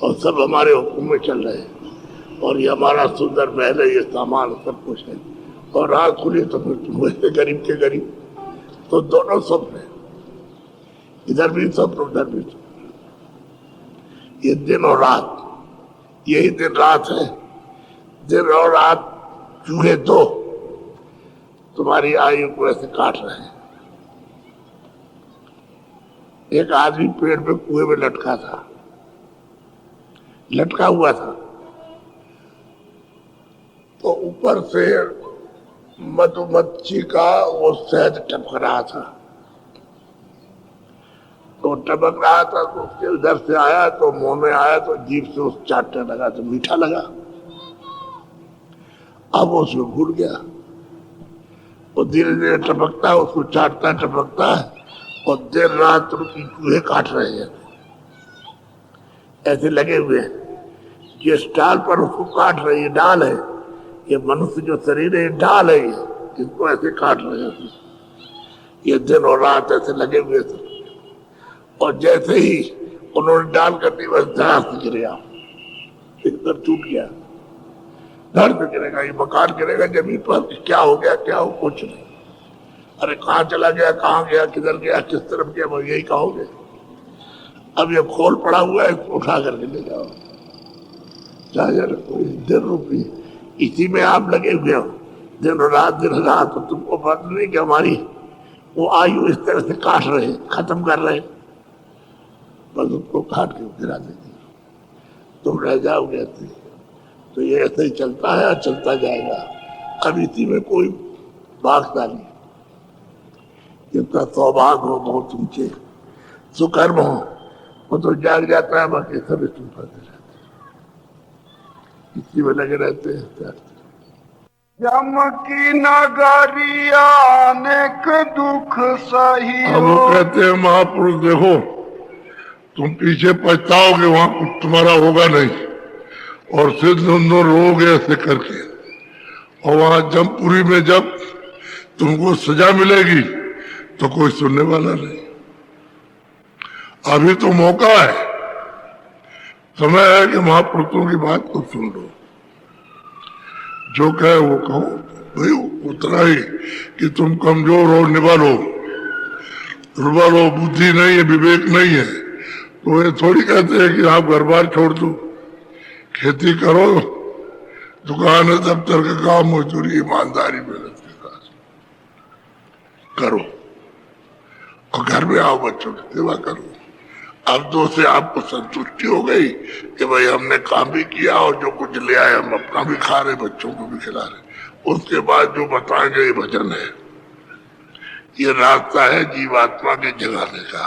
और सब हमारे हुक्म में चल रहे और ये हमारा सुंदर महल है, ये सामान सब कुछ है। और आँख खुली तो फिर तुम गरीब के गरीब। तो दोनों स्वप्न है, इधर भी स्वप्न उधर भी स्वप्न। ये दिन और रात, यही दिन रात है। दिन और रात चूहे दो तुम्हारी आयु को ऐसे काट रहे हैं। एक आदमी पेड़ पे कुएं में लटका हुआ था, तो ऊपर से मधुमक्खी का वो शहद टपक रहा था। तो टपक रहा था तो उसके उधर से आया तो मुंह में आया तो जीभ से उस चाटने लगा तो मीठा लगा। अब वो उसमें भूल गया, वो धीरे धीरे टपकता है, उसको चाटता टपकता है और देर रात रुकी चूहे काट रहे हैं, ऐसे लगे हुए हैं। जिस डाल पर उसको काट रही है डाल है, ये मनुष्य जो शरीर है डाल है, इसको ऐसे काट रहे हैं। ये दिन और रात ऐसे लगे हुए थे और जैसे ही उन्होंने डाल कर दी बस धड़ा से गिरेगा, इधर टूट गया। धड़ से गिरेगा, ये मकान गिरेगा जमीन पर। क्या हो गया, क्या हो, कुछ नहीं। अरे कहाँ चला गया, कहाँ गया, किधर गया, किस तरफ गया, वो यही कहोगे। अब ये खोल पड़ा हुआ है, इसको उठा करके ले जाओ, चाहे कोई दिन रूपी इसी में आप लगे हुए हो दिन रात। तो तुमको पता नहीं कि हमारी वो आयु इस तरह से काट रहे, खत्म कर रहे, बस उसको काट के गिरा देंगे, तुम रह जाओगे। तो ये ऐसे ही चलता है और चलता जाएगा। अब इसी में कोई भागता नहीं। जिनका सौभाग्य हो, बहुत ऊंचे सुकर्म हो, वो तो जाग जाता है, बाकी सब इसमें फंसे रहते, इसी में लगे रहते हैं। जम की नगरिया अनेक दुख सही। अब वो कहते हैं महापुरुष देखो तुम पीछे पछताओगे, वहां कुछ तुम्हारा होगा नहीं, और सिर्फ दोनों रोगे ऐसे करके। और वहां जमपुरी में जब तुमको सजा मिलेगी तो कोई सुनने वाला नहीं। अभी तो मौका है, समय है कि महापुरुषों की बात को सुन लो। जो कहे वो कहो भाई, उतना ही कि तुम कमजोर हो, निबल हो, बुद्धि नहीं है, विवेक नहीं है। तो ये थोड़ी कहते हैं कि आप घर बार छोड़ दो, खेती करो, दुकान है, दफ्तर का काम, मजदूरी, ईमानदारी, मेहनत के साथ करो और घर में आओ, बच्चों की सेवा करो। अब तो से आपको संतुष्टि हो गई कि भाई हमने काम भी किया और जो कुछ ले आए हम अपना भी खा रहे, बच्चों को भी खिला रहे। उसके बाद जो बताएंगे ये भजन है, ये रास्ता है जीवात्मा के जगाने का।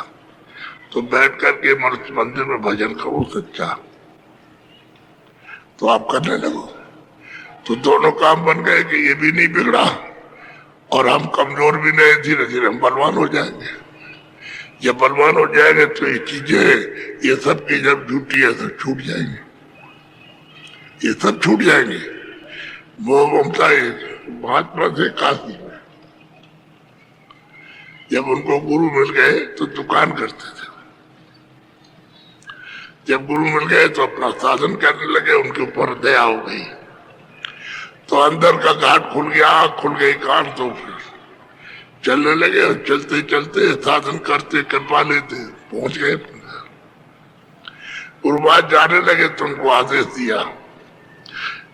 तो बैठ करके मनुष्य मंदिर में भजन करो सच्चा, तो आप करने लगो। तो दोनों काम बन गए कि ये भी नहीं बिगड़ा और हम कमजोर भी नहीं, धीरे धीरे हम बलवान हो जाएंगे। जब बलवान हो जाएंगे तो ये चीजें, ये सब की जब झूठी है तो छूट जाएंगे। ये सब छूट जाएंगे। वो ममता महात्मा से काशी में जब उनको गुरु मिल गए तो दुकान करते थे। जब गुरु मिल गए तो अपना साधन करने लगे, उनके ऊपर दया हो गई तो अंदर का घाट खुल गया, आँख खुल गई, कान तो फिर चलने लगे और चलते चलते साधन करते कृपा लेते पहुंच गए। गुरुबाज जाने लगे तो उनको आदेश दिया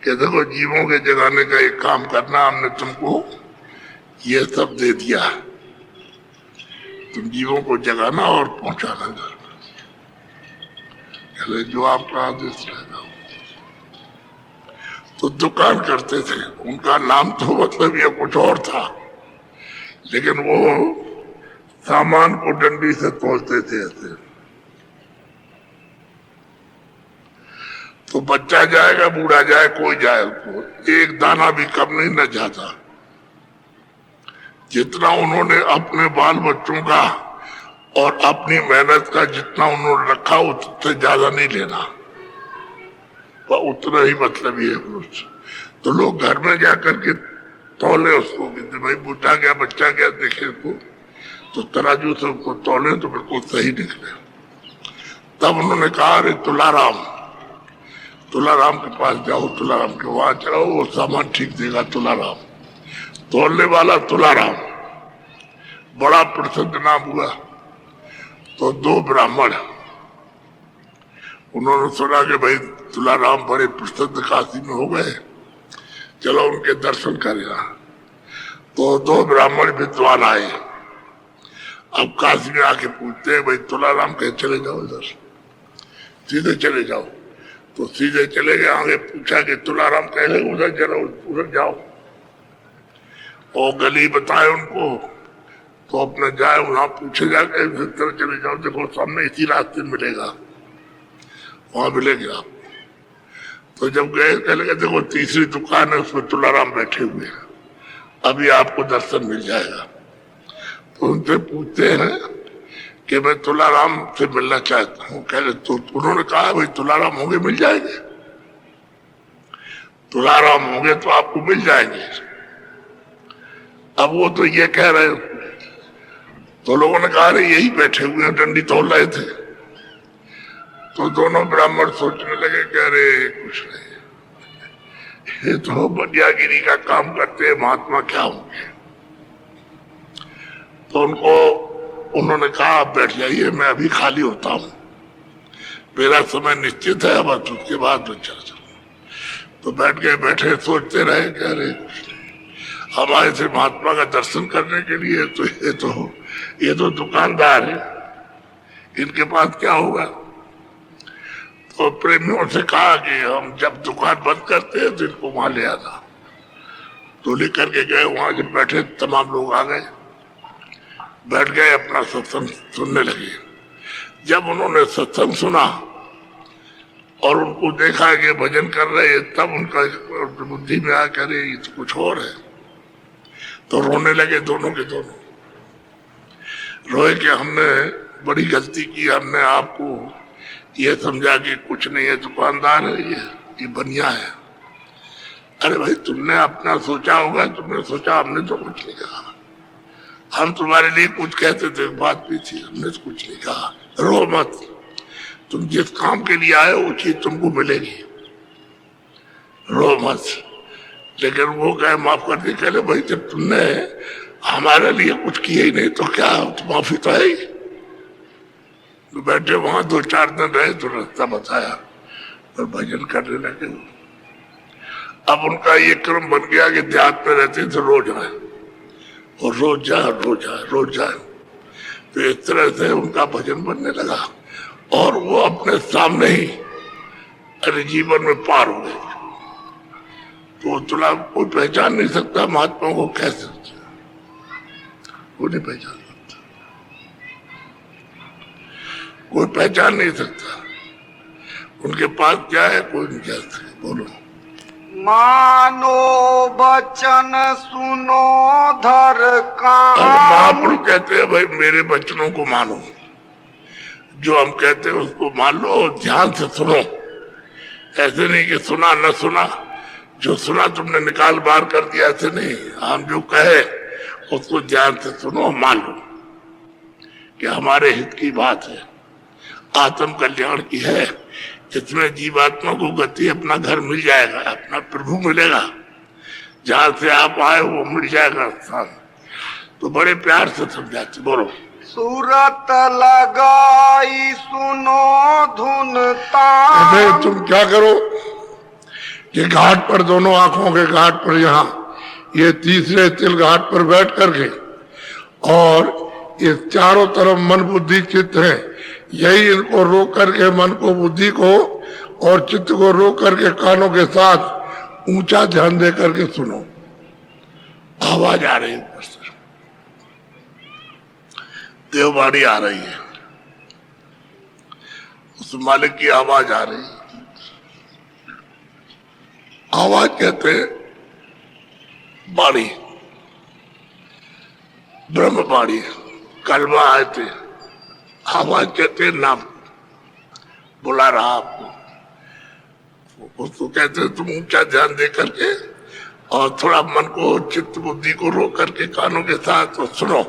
कि देखो जीवों के जगाने का एक काम करना, हमने तुमको ये सब दे दिया, तुम जीवों को जगाना और पहुंचाना घर। जो आपका आदेश रहेगा। तो दुकान करते थे, उनका नाम तो मतलब ये कुछ और था, लेकिन वो सामान को डंडी से तोलते थे ऐसे। तो बच्चा जाएगा, बूढ़ा जाए, कोई जाए, उसको एक दाना भी कम नहीं न जाता। जितना उन्होंने अपने बाल बच्चों का और अपनी मेहनत का जितना उन्होंने रखा उससे ज्यादा नहीं लेना, उतना ही मतलब ये है। तो लोग घर में जाकर के तौले उसको, भाई बूढ़ा गया बच्चा गया देखे उसको, तो तराजू से उसको तौले तो बिल्कुल सही निकले। तब उन्होंने कहा अरे तुलाराम के पास जाओ, तुलाराम के वहां जाओ, वो सामान ठीक देगा। तुलाराम तोलने वाला तुलाराम बड़ा प्रसिद्ध नाम हुआ। तो दो ब्राह्मण उन्होंने सुना कि भाई तुलाराम बड़े प्रसिद्ध काशी में हो गए, चलो उनके दर्शन करेगा। तो दो ब्राह्मण विद्वान आए। अब काशी में आके पूछते हैं भाई तुलाराम कहे चले जाओ, इधर सीधे चले जाओ। तो सीधे चले गए, आगे पूछा कि तुलाराम कहे उधर चलो, उधर जाओ। और गली बताए उनको, तो अपने जाए वहां पूछे जाके तरह चले जाओ, देखो सामने इसी रास्ते मिलेगा, वहां मिलेंगे आप। तो जब गए कहने लगे देखो तीसरी दुकान है, उसमें तुलाराम बैठे हुए हैं, अभी आपको दर्शन मिल जाएगा। तो उनसे पूछते हैं कि मैं तुलाराम से मिलना चाहता हूँ। कह रहे तो उन्होंने कहा भाई तुलाराम होंगे मिल जाएंगे, तुलाराम होंगे तो आपको मिल जाएंगे। अब वो तो ये कह रहे, तो लोगों ने कहा रे यही बैठे हुए हैं, डंडी तोल रहे थे। तो दोनों ब्राह्मण सोचने लगे, कह रहे कुछ नहीं, ये तो बनियागिरी का काम करते हैं, महात्मा क्या होंगे। तो उन्होंने कहा आप बैठ जाइए, मैं अभी खाली होता हूँ, मेरा समय निश्चित है, बस उसके बाद मैं चल जाऊँ। तो बैठ गए, बैठे सोचते रहे, कह रहे हमारे से महात्मा का दर्शन करने के लिए तो ये तो दुकानदार है, इनके पास क्या होगा। तो प्रेमियों से कहा कि हम जब दुकान बंद करते हैं तो इनको वहां ले आना। तो लेकर के गए, वहां जब बैठे तमाम लोग आ गए, बैठ गए, अपना सत्संग सुनने लगे। जब उन्होंने सत्संग सुना और उनको देखा कि भजन कर रहे हैं, तब उनका बुद्धि में आया करे ये तो कुछ और है। तो रोने लगे दोनों के दोनों, रोए कि हमने बड़ी गलती की, हमने आपको ये समझा कि कुछ नहीं है, दुकानदार है ये बनिया है। अरे भाई तुमने अपना सोचा होगा, तुमने सोचा, हमने तो कुछ नहीं कहा। हम तुम्हारे लिए कुछ कहते थे, बात भी थी, हमने तो कुछ नहीं कहा। रो मत, तुम जिस काम के लिए आए वो चीज तुमको मिलेगी, रो मत। लेकिन वो कहे माफ कर दी, कह भाई जब तुमने हमारे लिए कुछ किया ही नहीं तो क्या, तो माफी तो है ही। तो बैठे वहां 2-4 दिन रहे, तो रास्ता बताया और भजन करने लगे। अब उनका ये क्रम बन गया कि देहात में रहते थे, रोज आए और रोज जाए, रोज आए, रोज जाए। तो इस तरह से उनका भजन बनने लगा और वो अपने सामने ही अपने जीवन में पार हो गए। तो तुला कोई पहचान नहीं सकता महात्मा को, कैसे कोई नहीं पहचान सकता, कोई पहचान नहीं सकता। उनके पास क्या है कोई नहीं जानता। बोलो। मानो बचन सुनो धर कान। महापुरुष कहते हैं भाई मेरे बचनों को मानो, जो हम कहते हैं उसको मान लो, ध्यान से सुनो। ऐसे नहीं कि सुना न सुना, जो सुना तुमने निकाल बाहर कर दिया, ऐसे नहीं। हम जो कहे उसको ध्यान से सुनो, मान लो कि हमारे हित की बात है, आत्म कल्याण की है। इसमें जीवात्मा को गति, अपना घर मिल जाएगा, अपना प्रभु मिलेगा, जहां से आप आए वो मिल जाएगा स्थान। तो बड़े प्यार से समझाते। बोलो। सूरत लगाई सुनो धुन तान। तुम क्या करो कि घाट पर, दोनों आंखों के घाट पर, यहाँ ये तीसरे तिल घाट पर बैठ करके, और ये चारों तरफ मन बुद्धि चित्त है, यही इनको रोक करके, मन को, बुद्धि को और चित्त को रोक करके कानों के साथ ऊंचा ध्यान दे करके सुनो। आवाज आ रही है ऊपर से, देववाणी आ रही है, उस मालिक की आवाज आ रही है। आवाज कहते हैं बाणी, ब्रह्म बाणी, कलमा आए थे। आवाज कहते हैं नाम, बुला रहा आपको, उसको कहते हैं तुम ऊंचा ध्यान दे करके और थोड़ा मन को, चित्त बुद्धि को रोक करके कानों के साथ तो सुनो,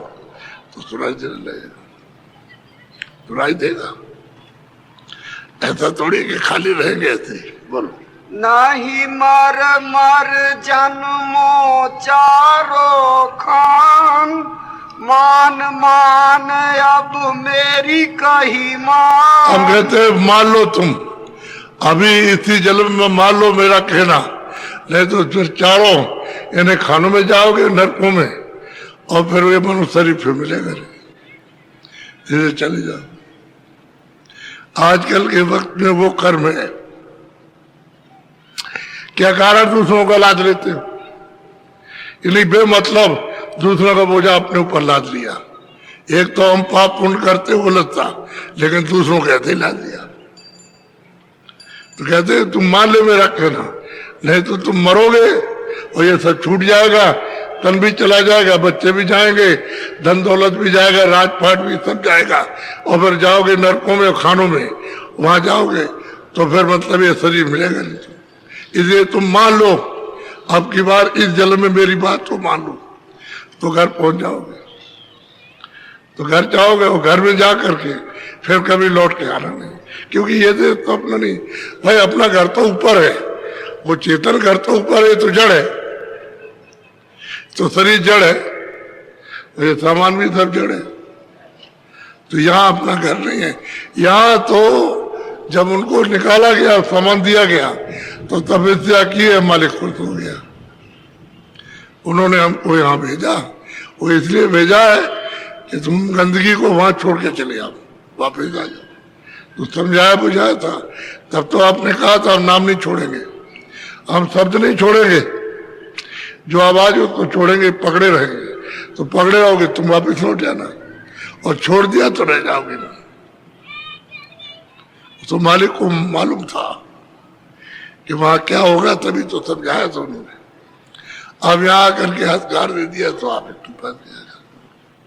तो सुनाई देने लगेगा, सुनाई देगा। ऐसा थोड़ी कि खाली रहेंगे ऐसे। बोलो। नहीं मर मर जन्मो चारो खान, मान मान अब मेरी कही मान। हम कहते हैं मान लो, तुम अभी इसी जन्म में मान लो मेरा कहना, नहीं तो फिर चारों इन्हें खानों में जाओगे, नरकों में, और फिर ये मनुष्य शरीर फिर मिलेगा। धीरे चले जाओ। आजकल के वक्त में वो कर्म है, क्या कारण दूसरों का लाद लेते हो, इसलिए बेमतलब दूसरों का बोझा अपने ऊपर लाद लिया। एक तो हम पाप पुण्य करते वो लगता, लेकिन दूसरों कहते ही लाद लिया। तो कहते तुम मान ले मेरा कहना, नहीं तो तुम मरोगे और ये सब छूट जाएगा, तन भी चला जाएगा, बच्चे भी जाएंगे, धन दौलत भी जाएगा, राजपाट भी सब जाएगा, और फिर जाओगे नरकों में, खानों में, वहां जाओगे तो फिर मतलब ये शरीर मिलेगा नहीं। इसलिए तुम मान लो, अब की बार इस जन्म में मेरी बात को मान लो, तो घर पहुंच जाओगे। तो घर जाओगे और घर में जा करके फिर कभी लौट के आना नहीं, क्योंकि ये तो अपना नहीं भाई, अपना घर तो ऊपर है, वो चेतन घर तो ऊपर है, तो जड़ है, तो शरीर जड़ है, ये सामान भी सब जड़ है। तो यहाँ अपना घर नहीं है। यहाँ तो जब उनको निकाला गया, सामान दिया गया, तो तपस्या की है, मालिक खुश हो गया, उन्होंने हमको यहाँ भेजा। वो इसलिए भेजा है कि तुम गंदगी को वहां छोड़ के चले आओ, वापस आ जाओ। तो समझाया बुझाया था, तब तो आपने कहा था हम नाम नहीं छोड़ेंगे, हम शब्द नहीं छोड़ेंगे, जो आवाज उसको छोड़ेंगे, पकड़े रहेंगे। तो पकड़े रहोगे तुम, वापस लौट जाना, और छोड़ दिया तो रह जाओगे ना। तो मालिक को मालूम था कि वहां क्या होगा, तभी तो समझाया था उन्होंने। अब यहाँ आकर के हथकार दे दिया तो आप एक फंस गया।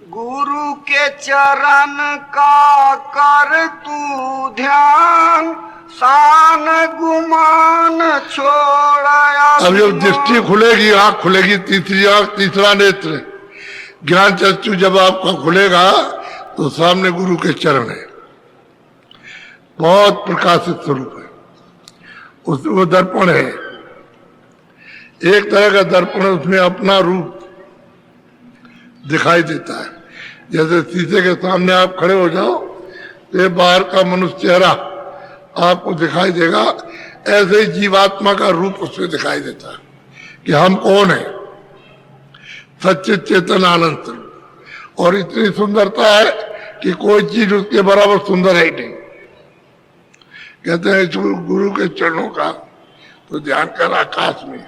गुरु के चरण का कर तू ध्यान, शान गुमान छोड़ाया। अब जब दृष्टि खुलेगी, आंख खुलेगी, तीसरी आंख, तीसरा नेत्र, ज्ञान चक्षु जब आपका खुलेगा, तो सामने गुरु के चरण है, बहुत प्रकाशित स्वरूप है, उस वो दर्पण है, एक तरह का दर्पण है, उसमें अपना रूप दिखाई देता है। जैसे शीशे के सामने आप खड़े हो जाओ, ये बाहर का मनुष्य चेहरा आपको दिखाई देगा, ऐसे ही जीवात्मा का रूप उसमें दिखाई देता है कि हम कौन है, सच्चित चेतन आनंद स्वरूप। और इतनी सुंदरता है कि कोई चीज उसके बराबर सुंदर है ही नहीं। कहते हैं गुरु के चरणों का तो ध्यान कर, आकाश में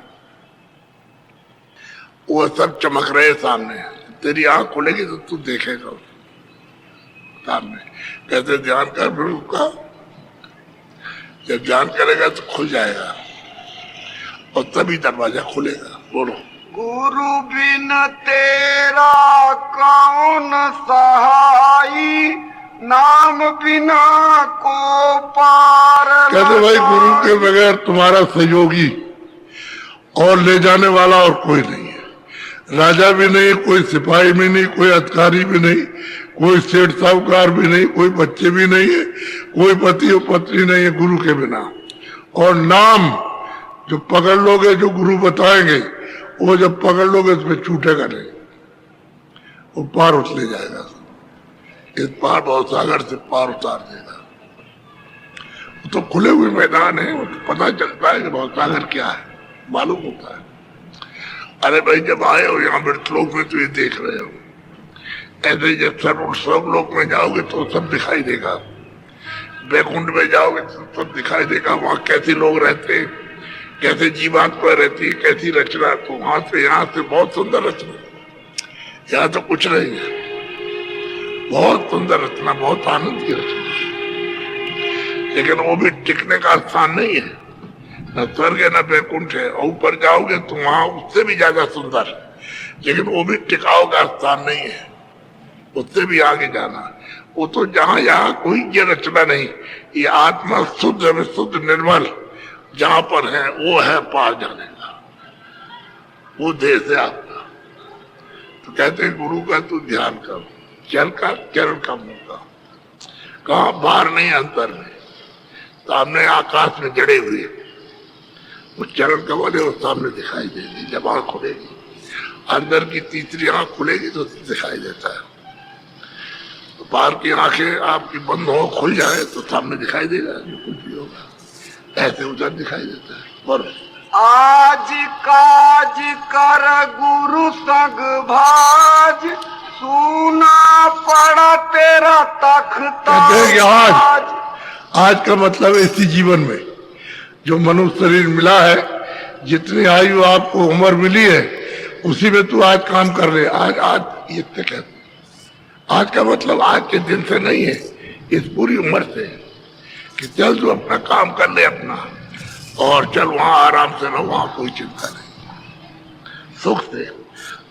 वो सब चमक रहे सामने, तेरी आंख खुलेगी तो तू देखेगा सामने। कहते ध्यान कर गुरु का, जब ध्यान करेगा तो खुल जाएगा, और तभी दरवाजा खुलेगा। बोलो। गुरु बिन तेरा कौन सहाई, नाम बिना को पार कहते भाई गुरु के बगैर तुम्हारा सहयोगी और ले जाने वाला और कोई नहीं है। राजा भी नहीं, कोई सिपाही भी नहीं, कोई अधिकारी भी नहीं, कोई सेठ साहूकार भी नहीं, कोई बच्चे भी नहीं है, कोई पति और पत्नी नहीं है गुरु के बिना। और नाम जो पकड़ लोगे, जो गुरु बताएंगे, वो जब पकड़ लोगे उसमें छूटेगा नहीं, वो पार उतले जाएगा। इस पार बहुत सागर से पार उतार देगा। वो तो खुले हुए मैदान है, वो तो पता चलता है कि बहुत सागर क्या है, मालूम होता है। अरे भाई जब आए हो यहाँ मृतलोक में तो ये देख रहे हो, ऐसे जब सब लोक में जाओगे तो सब दिखाई देगा, बैकुंठ में जाओगे तो सब दिखाई देगा। वहाँ कैसे लोग रहते हैं, कैसे जीवात्मा रहती है, कैसी रचना। तो वहां से यहाँ से बहुत सुंदर रचना, यहाँ तो कुछ नहीं है, बहुत सुंदर रचना, बहुत आनंद की रचना। लेकिन वो भी टिकने का स्थान नहीं है, न स्वर्ग है न बैकुंठ है। और ऊपर जाओगे तो वहां उससे भी ज्यादा सुंदर, लेकिन वो भी टिकाव का स्थान नहीं है, उससे भी आगे जाना। वो तो जहां यहाँ कोई ये रचना नहीं, ये आत्मा शुद्ध विशुद्ध निर्मल जहां पर है वो है पार जाने का, वो देश है आपका। तो कहते हैं गुरु का तू ध्यान कर, चल का चरण का मौका, कहा बाहर नहीं अंतर में, सामने आकाश में जड़े हुए वो चरण कमल है, वो सामने दिखाई देगी। जब आंख खुलेगी, अंदर की तीसरी आंख खुलेगी तो दिखाई देता है। तो बाहर की आंखें आपकी बंद हो, खुल जाए तो सामने दिखाई देगा जो कुछ भी होगा, ऐसे उधर दिखाई देता है। बोलो आज काज कर गुरु संग भाज, सुना पड़ा तेरा तख्त। आज का मतलब इसी जीवन में जो मनुष्य शरीर मिला है, जितनी आयु आपको उम्र मिली है, उसी में तू आज काम कर ले। आज ये कहते, आज का मतलब आज के दिन से नहीं है, इस पूरी उम्र से, कि चल तू अपना काम कर ले अपना, और चल वहां आराम से रहो, वहां कोई चिंता नहीं, सुख से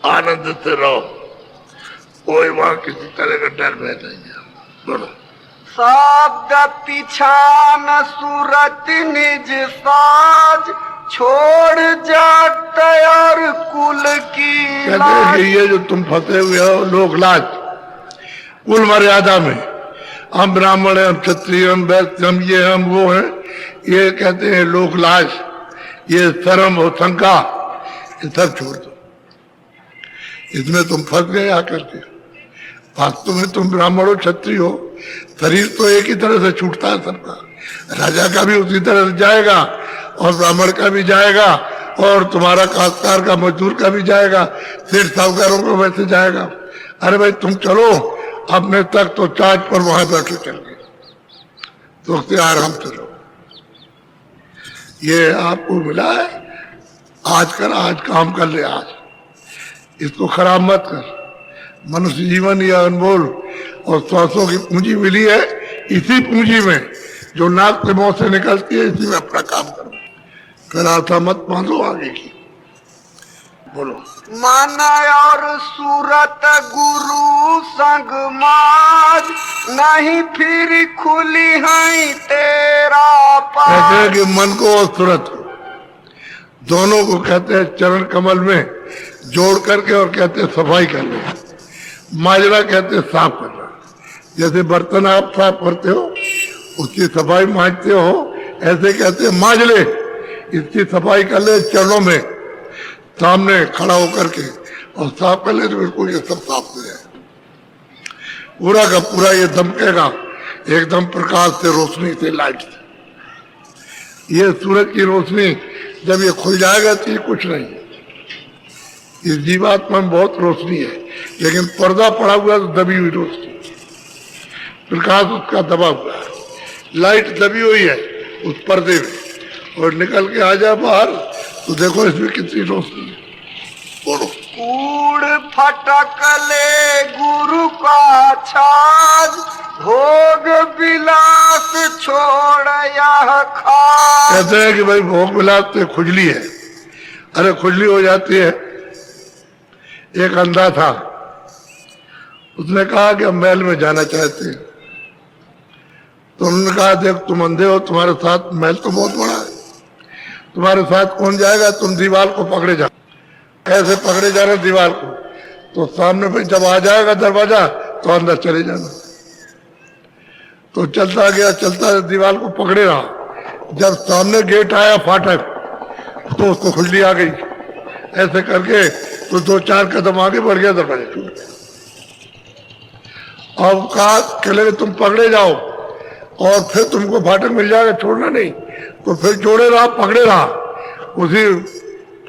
आनंद से रहो, कोई वहां किसी तरह का डर भय नहीं है। बोलो शब्द पिछान सूरत निज साज, छोड़ जात और कुल की लाज। ये जो तुम फंसे हुए हो लोक लाज, कुल मर्यादा में, हम ब्राह्मण हैं, हम क्षत्रिय, हम वैश्य, हम ये हम वो हैं, ये कहते हैं लोक लाज, ये शर्म और शंका, ये सब छोड़ दो। इसमें तुम फंस गए आकर के। वास्तव में तुम ब्राह्मण हो, क्षत्रिय हो, शरीर तो एक ही तरह से छूटता है सबका, राजा का भी उसी तरह से जाएगा, और ब्राह्मण का भी जाएगा, और तुम्हारा काश्तकार का मजदूर का भी जाएगा, सेठ साहूकारों का वैसे जाएगा। अरे भाई तुम चलो अपने तक तो चार्ज पर वहां बैठो, चल गए तो उससे आराम से रहो। ये आपको मिला है, आज कर, आज काम कर ले, आज इसको खराब मत कर। मनुष्य जीवन या अनमोल और श्वासों की पूंजी मिली है, इसी पूंजी में जो नाक से मुंह से निकलती है, इसी में अपना काम करो, फिर आशा मत बांधो आगे की। बोलो मन और सूरत गुरु संग माज, नहीं फिर खुली है तेरा पाज। कहते हैं कि मन को और सूरत को दोनों को कहते हैं चरण कमल में जोड़ करके, और कहते हैं सफाई करना। माजरा कहते हैं साफ करना। जैसे बर्तन आप साफ करते हो, उसकी सफाई मांजते हो, ऐसे कहते हैं मांज ले, इसकी सफाई कर ले चरणों में, सामने खड़ा होकर के, और साफ कर ले तो बिल्कुल ये सब साफ हो जाए, पूरा का पूरा ये दमकेगा एकदम प्रकाश से, रोशनी से, लाइट से। ये सूरज की रोशनी जब ये खुल जाएगा तो ये कुछ नहीं है। इस जीवात्मा में बहुत रोशनी है, लेकिन पर्दा पड़ा हुआ तो दबी हुई रोशनी, प्रकाश उसका दबा हुआ है, लाइट दबी हुई है उस पर्दे में, और निकल के आ जाए बाहर तो देखो इसमें कितनी रोशनी है। बोलो कूड़ फटक ले गुरु का छाज, भोग विलास छोड़ यह खाज। कहते हैं कि भाई भोग विलास से खुजली है। अरे खुजली हो जाती है। एक अंधा था, उसने कहा कि हम महल में जाना चाहते हैं। तो उन्होंने कहा देख तुम अंधे हो, तुम्हारे साथ महल तो बहुत बड़ा है, तुम्हारे साथ कौन जाएगा, तुम दीवार को पकड़े जाओ। ऐसे पकड़े जा रहे दीवार को, तो सामने पे जब आ जाएगा दरवाजा तो अंदर चले जाना। तो चलता गया, चलता दीवार को पकड़े रहा। जब सामने गेट आया फाटक तो उसको खुजली आ गई। ऐसे करके तो 2-4 कदम आगे बढ़ गया, दरवाजा टूट गया। अब कहा चले तुम पकड़े जाओ और फिर तुमको फाटक मिल जाएगा, छोड़ना नहीं। तो फिर जोड़े रहा, पकड़े रहा, उसी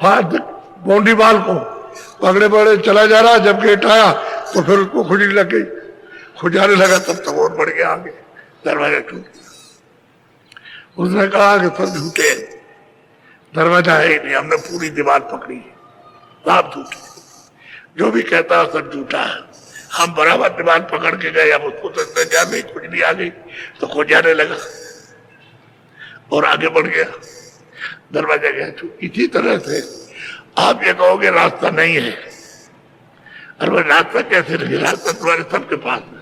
फाटक बाउंड्री वाल को पकड़े पकड़े चला जा रहा। जब गेट आया तो फिर उसको खुजली लग गई, खुजाने लगा, तब तक और बढ़ गया आगे, दरवाजा टूट गया। उसने कहा कि सब झूठे, दरवाजा है ही नहीं, हमने पूरी दीवार पकड़ी, सब झूठे, जो भी कहता है सब झूठा है। हम बराबर दीवार पकड़ के गए, अब उसको तो इंतजार नहीं, खुजली आ गई तो खुजाने लगा और आगे बढ़ गया, दरवाजा गया छूट। इसी तरह से आप ये कहोगे रास्ता नहीं है, अरे रास्ता कैसे नहीं, रास्ता तुम्हारे सबके पास है,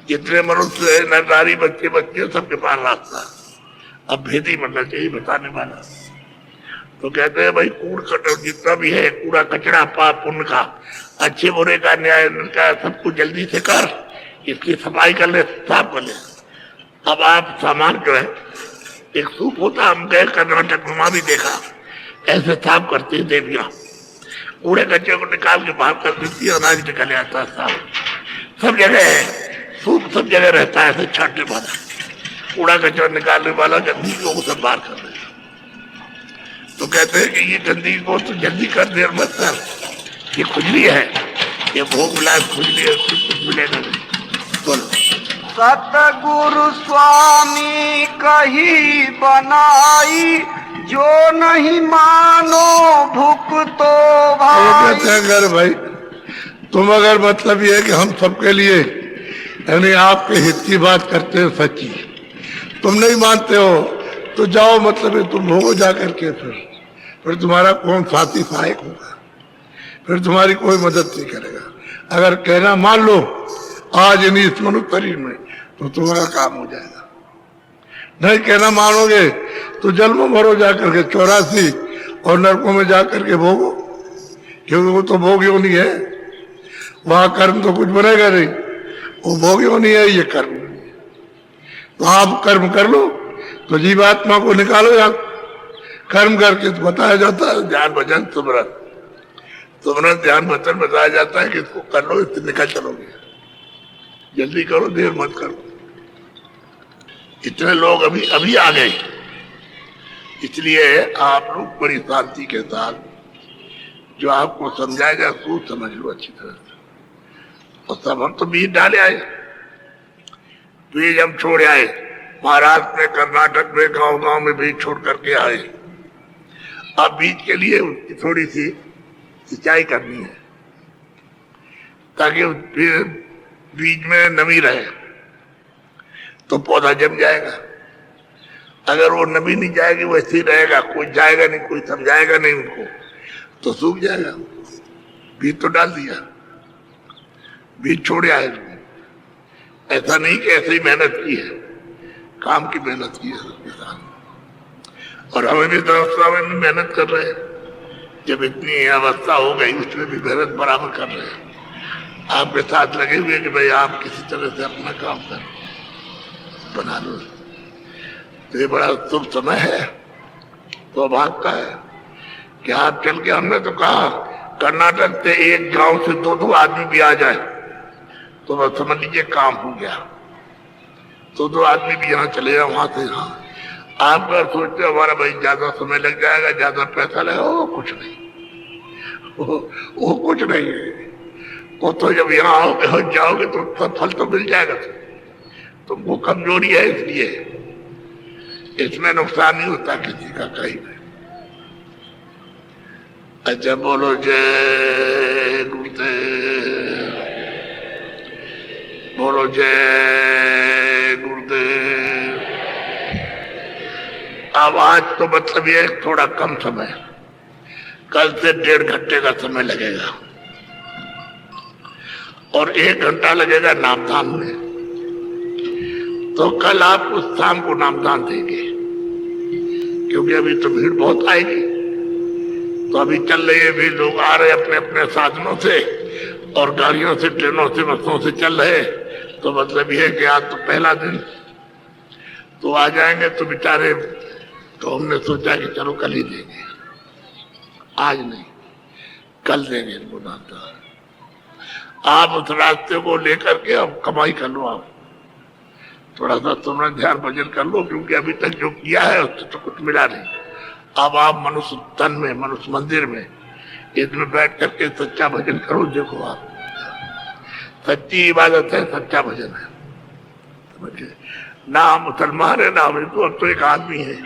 जितने मनुष्य है, नर नारी, बच्चे बच्चे, सबके पास रास्ता है। अब भेदी बनना चाहिए बताने वाला। तो कहते हैं भाई कूड़ कचरा जितना भी है, कूड़ा कचरा पाप पुण्य का, अच्छे बुरे का, न्याय का, सब कुछ जल्दी से कर, इसकी सफाई कर ले, साफ कर ले। अब आप सामान जो है, एक सूप होता, हम गए कर्नाटक में, वहां भी देखा ऐसे साफ करती है देवियां, कूड़े कचरे को निकाल के बाहर कर देती है, अनाज निकल आता है साफ। सब जगह है सूप, सब जगह रहता है ऐसे छाटने वाला, कूड़ा कचरा निकालने वाला, गंदगी को सब बाहर कर दे। तो कहते हैं कि ये गंदगी को तो जल्दी कर, देर मत कर, ये खुजली है, ये भोग मिला खुजली है, कुछ मिलेगा नहीं। बोलो सतगुरु स्वामी कही बनाई, जो नहीं मानो भुगतो भाई। कहते हैं अगर भाई तुम अगर मतलब ये है कि हम सबके लिए यानी आपके हित की बात करते हैं सच्ची, तुम नहीं मानते हो तो जाओ, मतलब है तुम भोगो जा करके, फिर तुम्हारा कौन साथी सहायक होगा, फिर तुम्हारी कोई मदद नहीं करेगा। अगर कहना मान लो आज नहीं इस मनुष्य शरीर में, तो तुम्हारा काम हो जाएगा। नहीं कहना मानोगे तो जल में मरो जा करके 84 और नरकों में जा करके भोगो, क्योंकि वो तो भोग योनि है, वहां कर्म तो कुछ बनेगा नहीं, वो भोग योनि है, ये कर्म नहीं है। तो आप कर्म कर लो तो जीवात्मा को निकालो, या कर्म करके तो बताया जाता है ध्यान भजन सुमरन, सुमरन ध्यान भजन बताया जाता है कि इसको कर लो, इससे निकल चलोगे, जल्दी करो, देर मत करो। इतने लोग अभी आ गए, इसलिए आप लोग बड़ी शांति के साथ जो आपको समझाएगा खूब समझ लो अच्छी तरह से। और सब हम तो बीज डाले आए, बीज हम छोड़ आए, महाराष्ट्र में, कर्नाटक में, गांव गांव में बीज छोड़ करके आए। अब बीज के लिए उसकी थोड़ी सी सिंचाई करनी है ताकि बीज में नमी रहे, तो पौधा जम जाएगा। अगर वो नमी नहीं जाएगी, वैसे ही रहेगा, कोई जाएगा नहीं, कोई समझाएगा नहीं उनको, तो सूख जाएगा। बीज तो डाल दिया, बीज छोड़ आए, ऐसा नहीं कि ऐसे ही मेहनत की है, काम की मेहनत की है सबके साथ। और हमें भी अवस्था में भी मेहनत कर रहे हैं, जब इतनी अवस्था हो गई उसमें भी मेहनत बराबर कर रहे हैं, आपके साथ लगे हुए कि भाई आप किसी तरह से अपना काम कर बना लो। तो ये बड़ा शुभ समय है, सौभाग्य का है कि आप चल के, हमने तो कहा कर्नाटक से एक गांव से 2-2 आदमी भी आ जाए तो बस समझ लीजिए काम हो गया। 2-2 आदमी भी यहाँ चले जाए, वहां से यहाँ। आप अगर सोचते हो हमारा भाई ज्यादा समय लग जाएगा, ज्यादा पैसा लगेगा, वो कुछ नहीं, वो कुछ नहीं है। वो तो जब यहाँ आओगे और जाओगे तो फल तो मिल जाएगा। तुमको कमजोरी है, इसलिए इसमें नुकसान नहीं होता किसी का कहीं में। अच्छा बोलो जय गुरुदेव, बोलो जय गुरुदेव। अब आज तो मतलब ये थोड़ा कम समय, कल से 1.5 घंटे का समय लगेगा और 1 घंटा लगेगा नामधाम में। तो कल आप उस शाम को नामदान देंगे, क्योंकि अभी तो भीड़ बहुत आएगी। तो अभी चल रहे भी लोग आ रहे अपने अपने साधनों से और गाड़ियों से, ट्रेनों से, बसों से चल रहे। तो मतलब ये है कि आज तो पहला दिन तो आ जाएंगे तो बेचारे, तो हमने सोचा कि चलो कल ही देंगे, आज नहीं कल देंगे इनको नामदान। आप उस रास्ते को लेकर के अब कमाई कर लो, आप थोड़ा सा सुमरन ध्यान भजन कर लो, क्योंकि अभी तक जो किया है उससे तो कुछ मिला नहीं। अब आप मनुष्य तन में, मनुष्य मंदिर में, इसमें बैठ करके सच्चा भजन करो। देखो आप, सच्ची इबादत है, सच्चा भजन है, समझे? ना मुसलमान है ना हिंदू, अब तो एक आदमी है।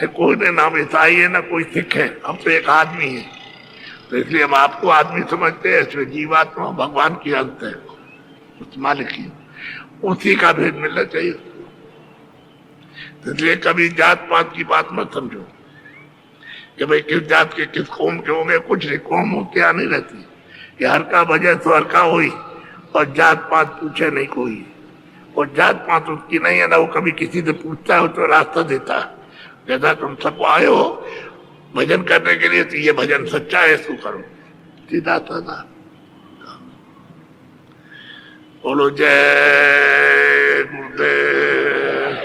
कोई ने नाम ईसाई है ना कोई सिख है, अब तो एक आदमी है। तो इसलिए हम आपको आदमी समझते हैं, इसमें जीवात्मा भगवान की अंत है, उस मालिक की, उसी का भेद मिलना चाहिए। इसलिए कभी जात पात की बात मत समझो कि भाई किस जात के किस कौम के होंगे, कुछ नहीं, कौम होते आ नहीं रहती। ये हर का भजन तो हर का हुई, और जात पात पूछे नहीं कोई। और जात पात उसकी नहीं है ना, वो कभी किसी से पूछता है तो रास्ता देता है, कहता तुम सब आए हो भजन करने के लिए, तो ये भजन सच्चा है, इसको करो, सीधा साधा। बोलो जय गुरुदेव।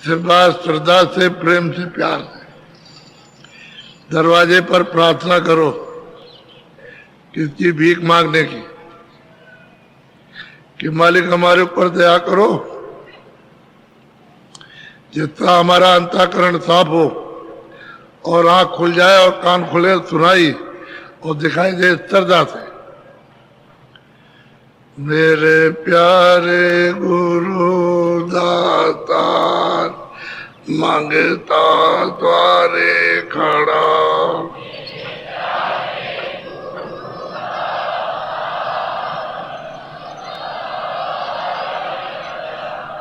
श्रद्धा से, प्रेम से, प्यार से दरवाजे पर प्रार्थना करो, किसकी भीख मांगने की, कि मालिक हमारे ऊपर दया करो, जितना हमारा अंतःकरण साफ हो और आंख खुल जाए और कान खुले, सुनाई और दिखाई दे श्रद्धा से। मेरे प्यारे गुरु दातार, मांगता द्वारे खड़ा,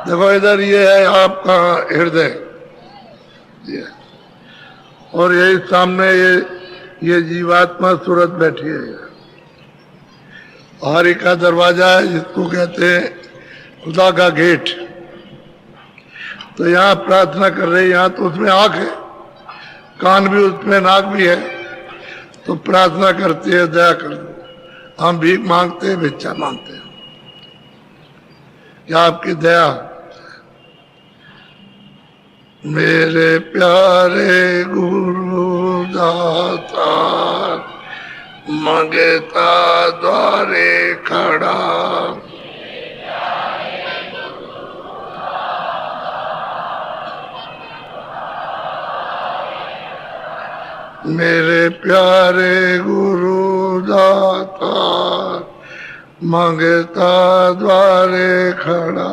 देखो इधर ये है आपका हृदय, और यही सामने ये जीवात्मा सूरत बैठी है। हरि का दरवाजा है, जिसको कहते हैं खुदा का गेट। तो यहाँ प्रार्थना कर रहे हैं, यहाँ तो उसमें आंख है, कान भी उसमें, नाक भी है, तो प्रार्थना करते हैं दया कर दो। हम भीख मांगते हैं, भिक्षा मांगते हैं, क्या आपकी दया। मेरे प्यारे गुरु दातार, मंगता द्वारे खड़ा, मेरे प्यारे गुरु दातार, मंगता द्वारे खड़ा।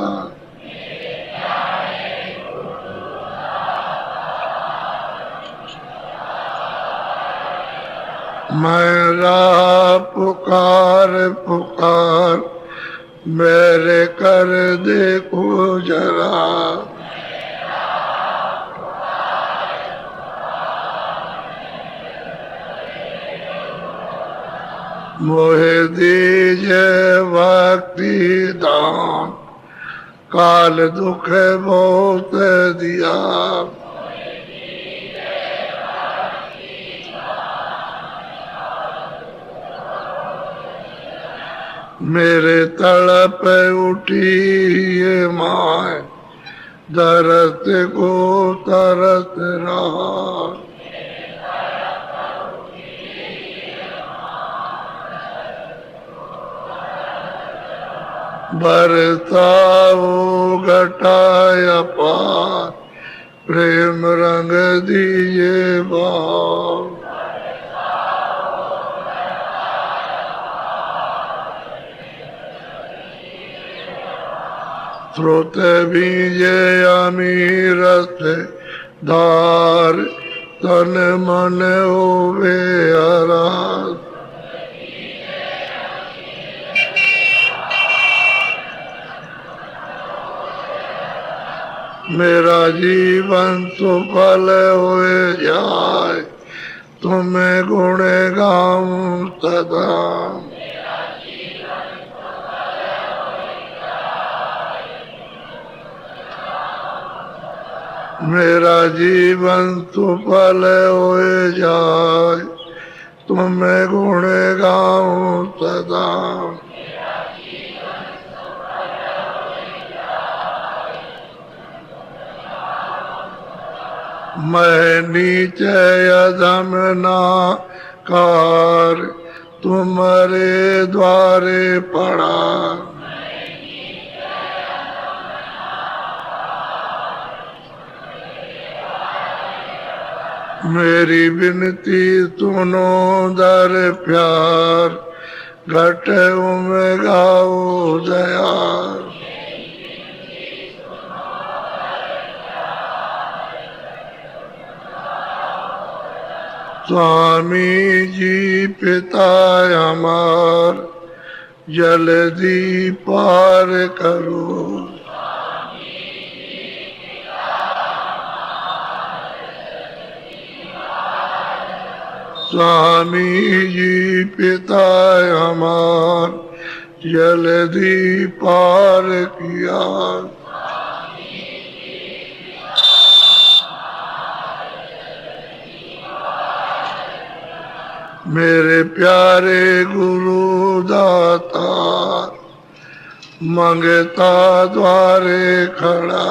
मेरा पुकार पुकार, मेरे कर देखो जरा, मोहे दीजे भक्ति दान, काल दुख बहुत दिया, मेरे तड़प उठी ये माए, दरस को तरस रहा, बरसाओ घटाया पार, प्रेम रंग दिए बार, स्रोत बीजे अमीर से धार, तन मन होवे हरास, मेरा जीवन सुफल होए जाए, तुम्हें गुण गाऊं सदा, मेरा जीवन सुफल होए जाए, तुम्हें गुण गाऊं सदा। मैं नीचे अधम ना कार, तुम्हारे द्वारे पड़ा। मेरी विनती सुनो दर प्यार, घट में गाओ दया। स्वामी जी पिता हमार, जल्दी पार करो। स्वामी जी पिता हमार, जल्दी पार किया। मेरे प्यारे गुरु दाता, मंगता द्वारे खड़ा।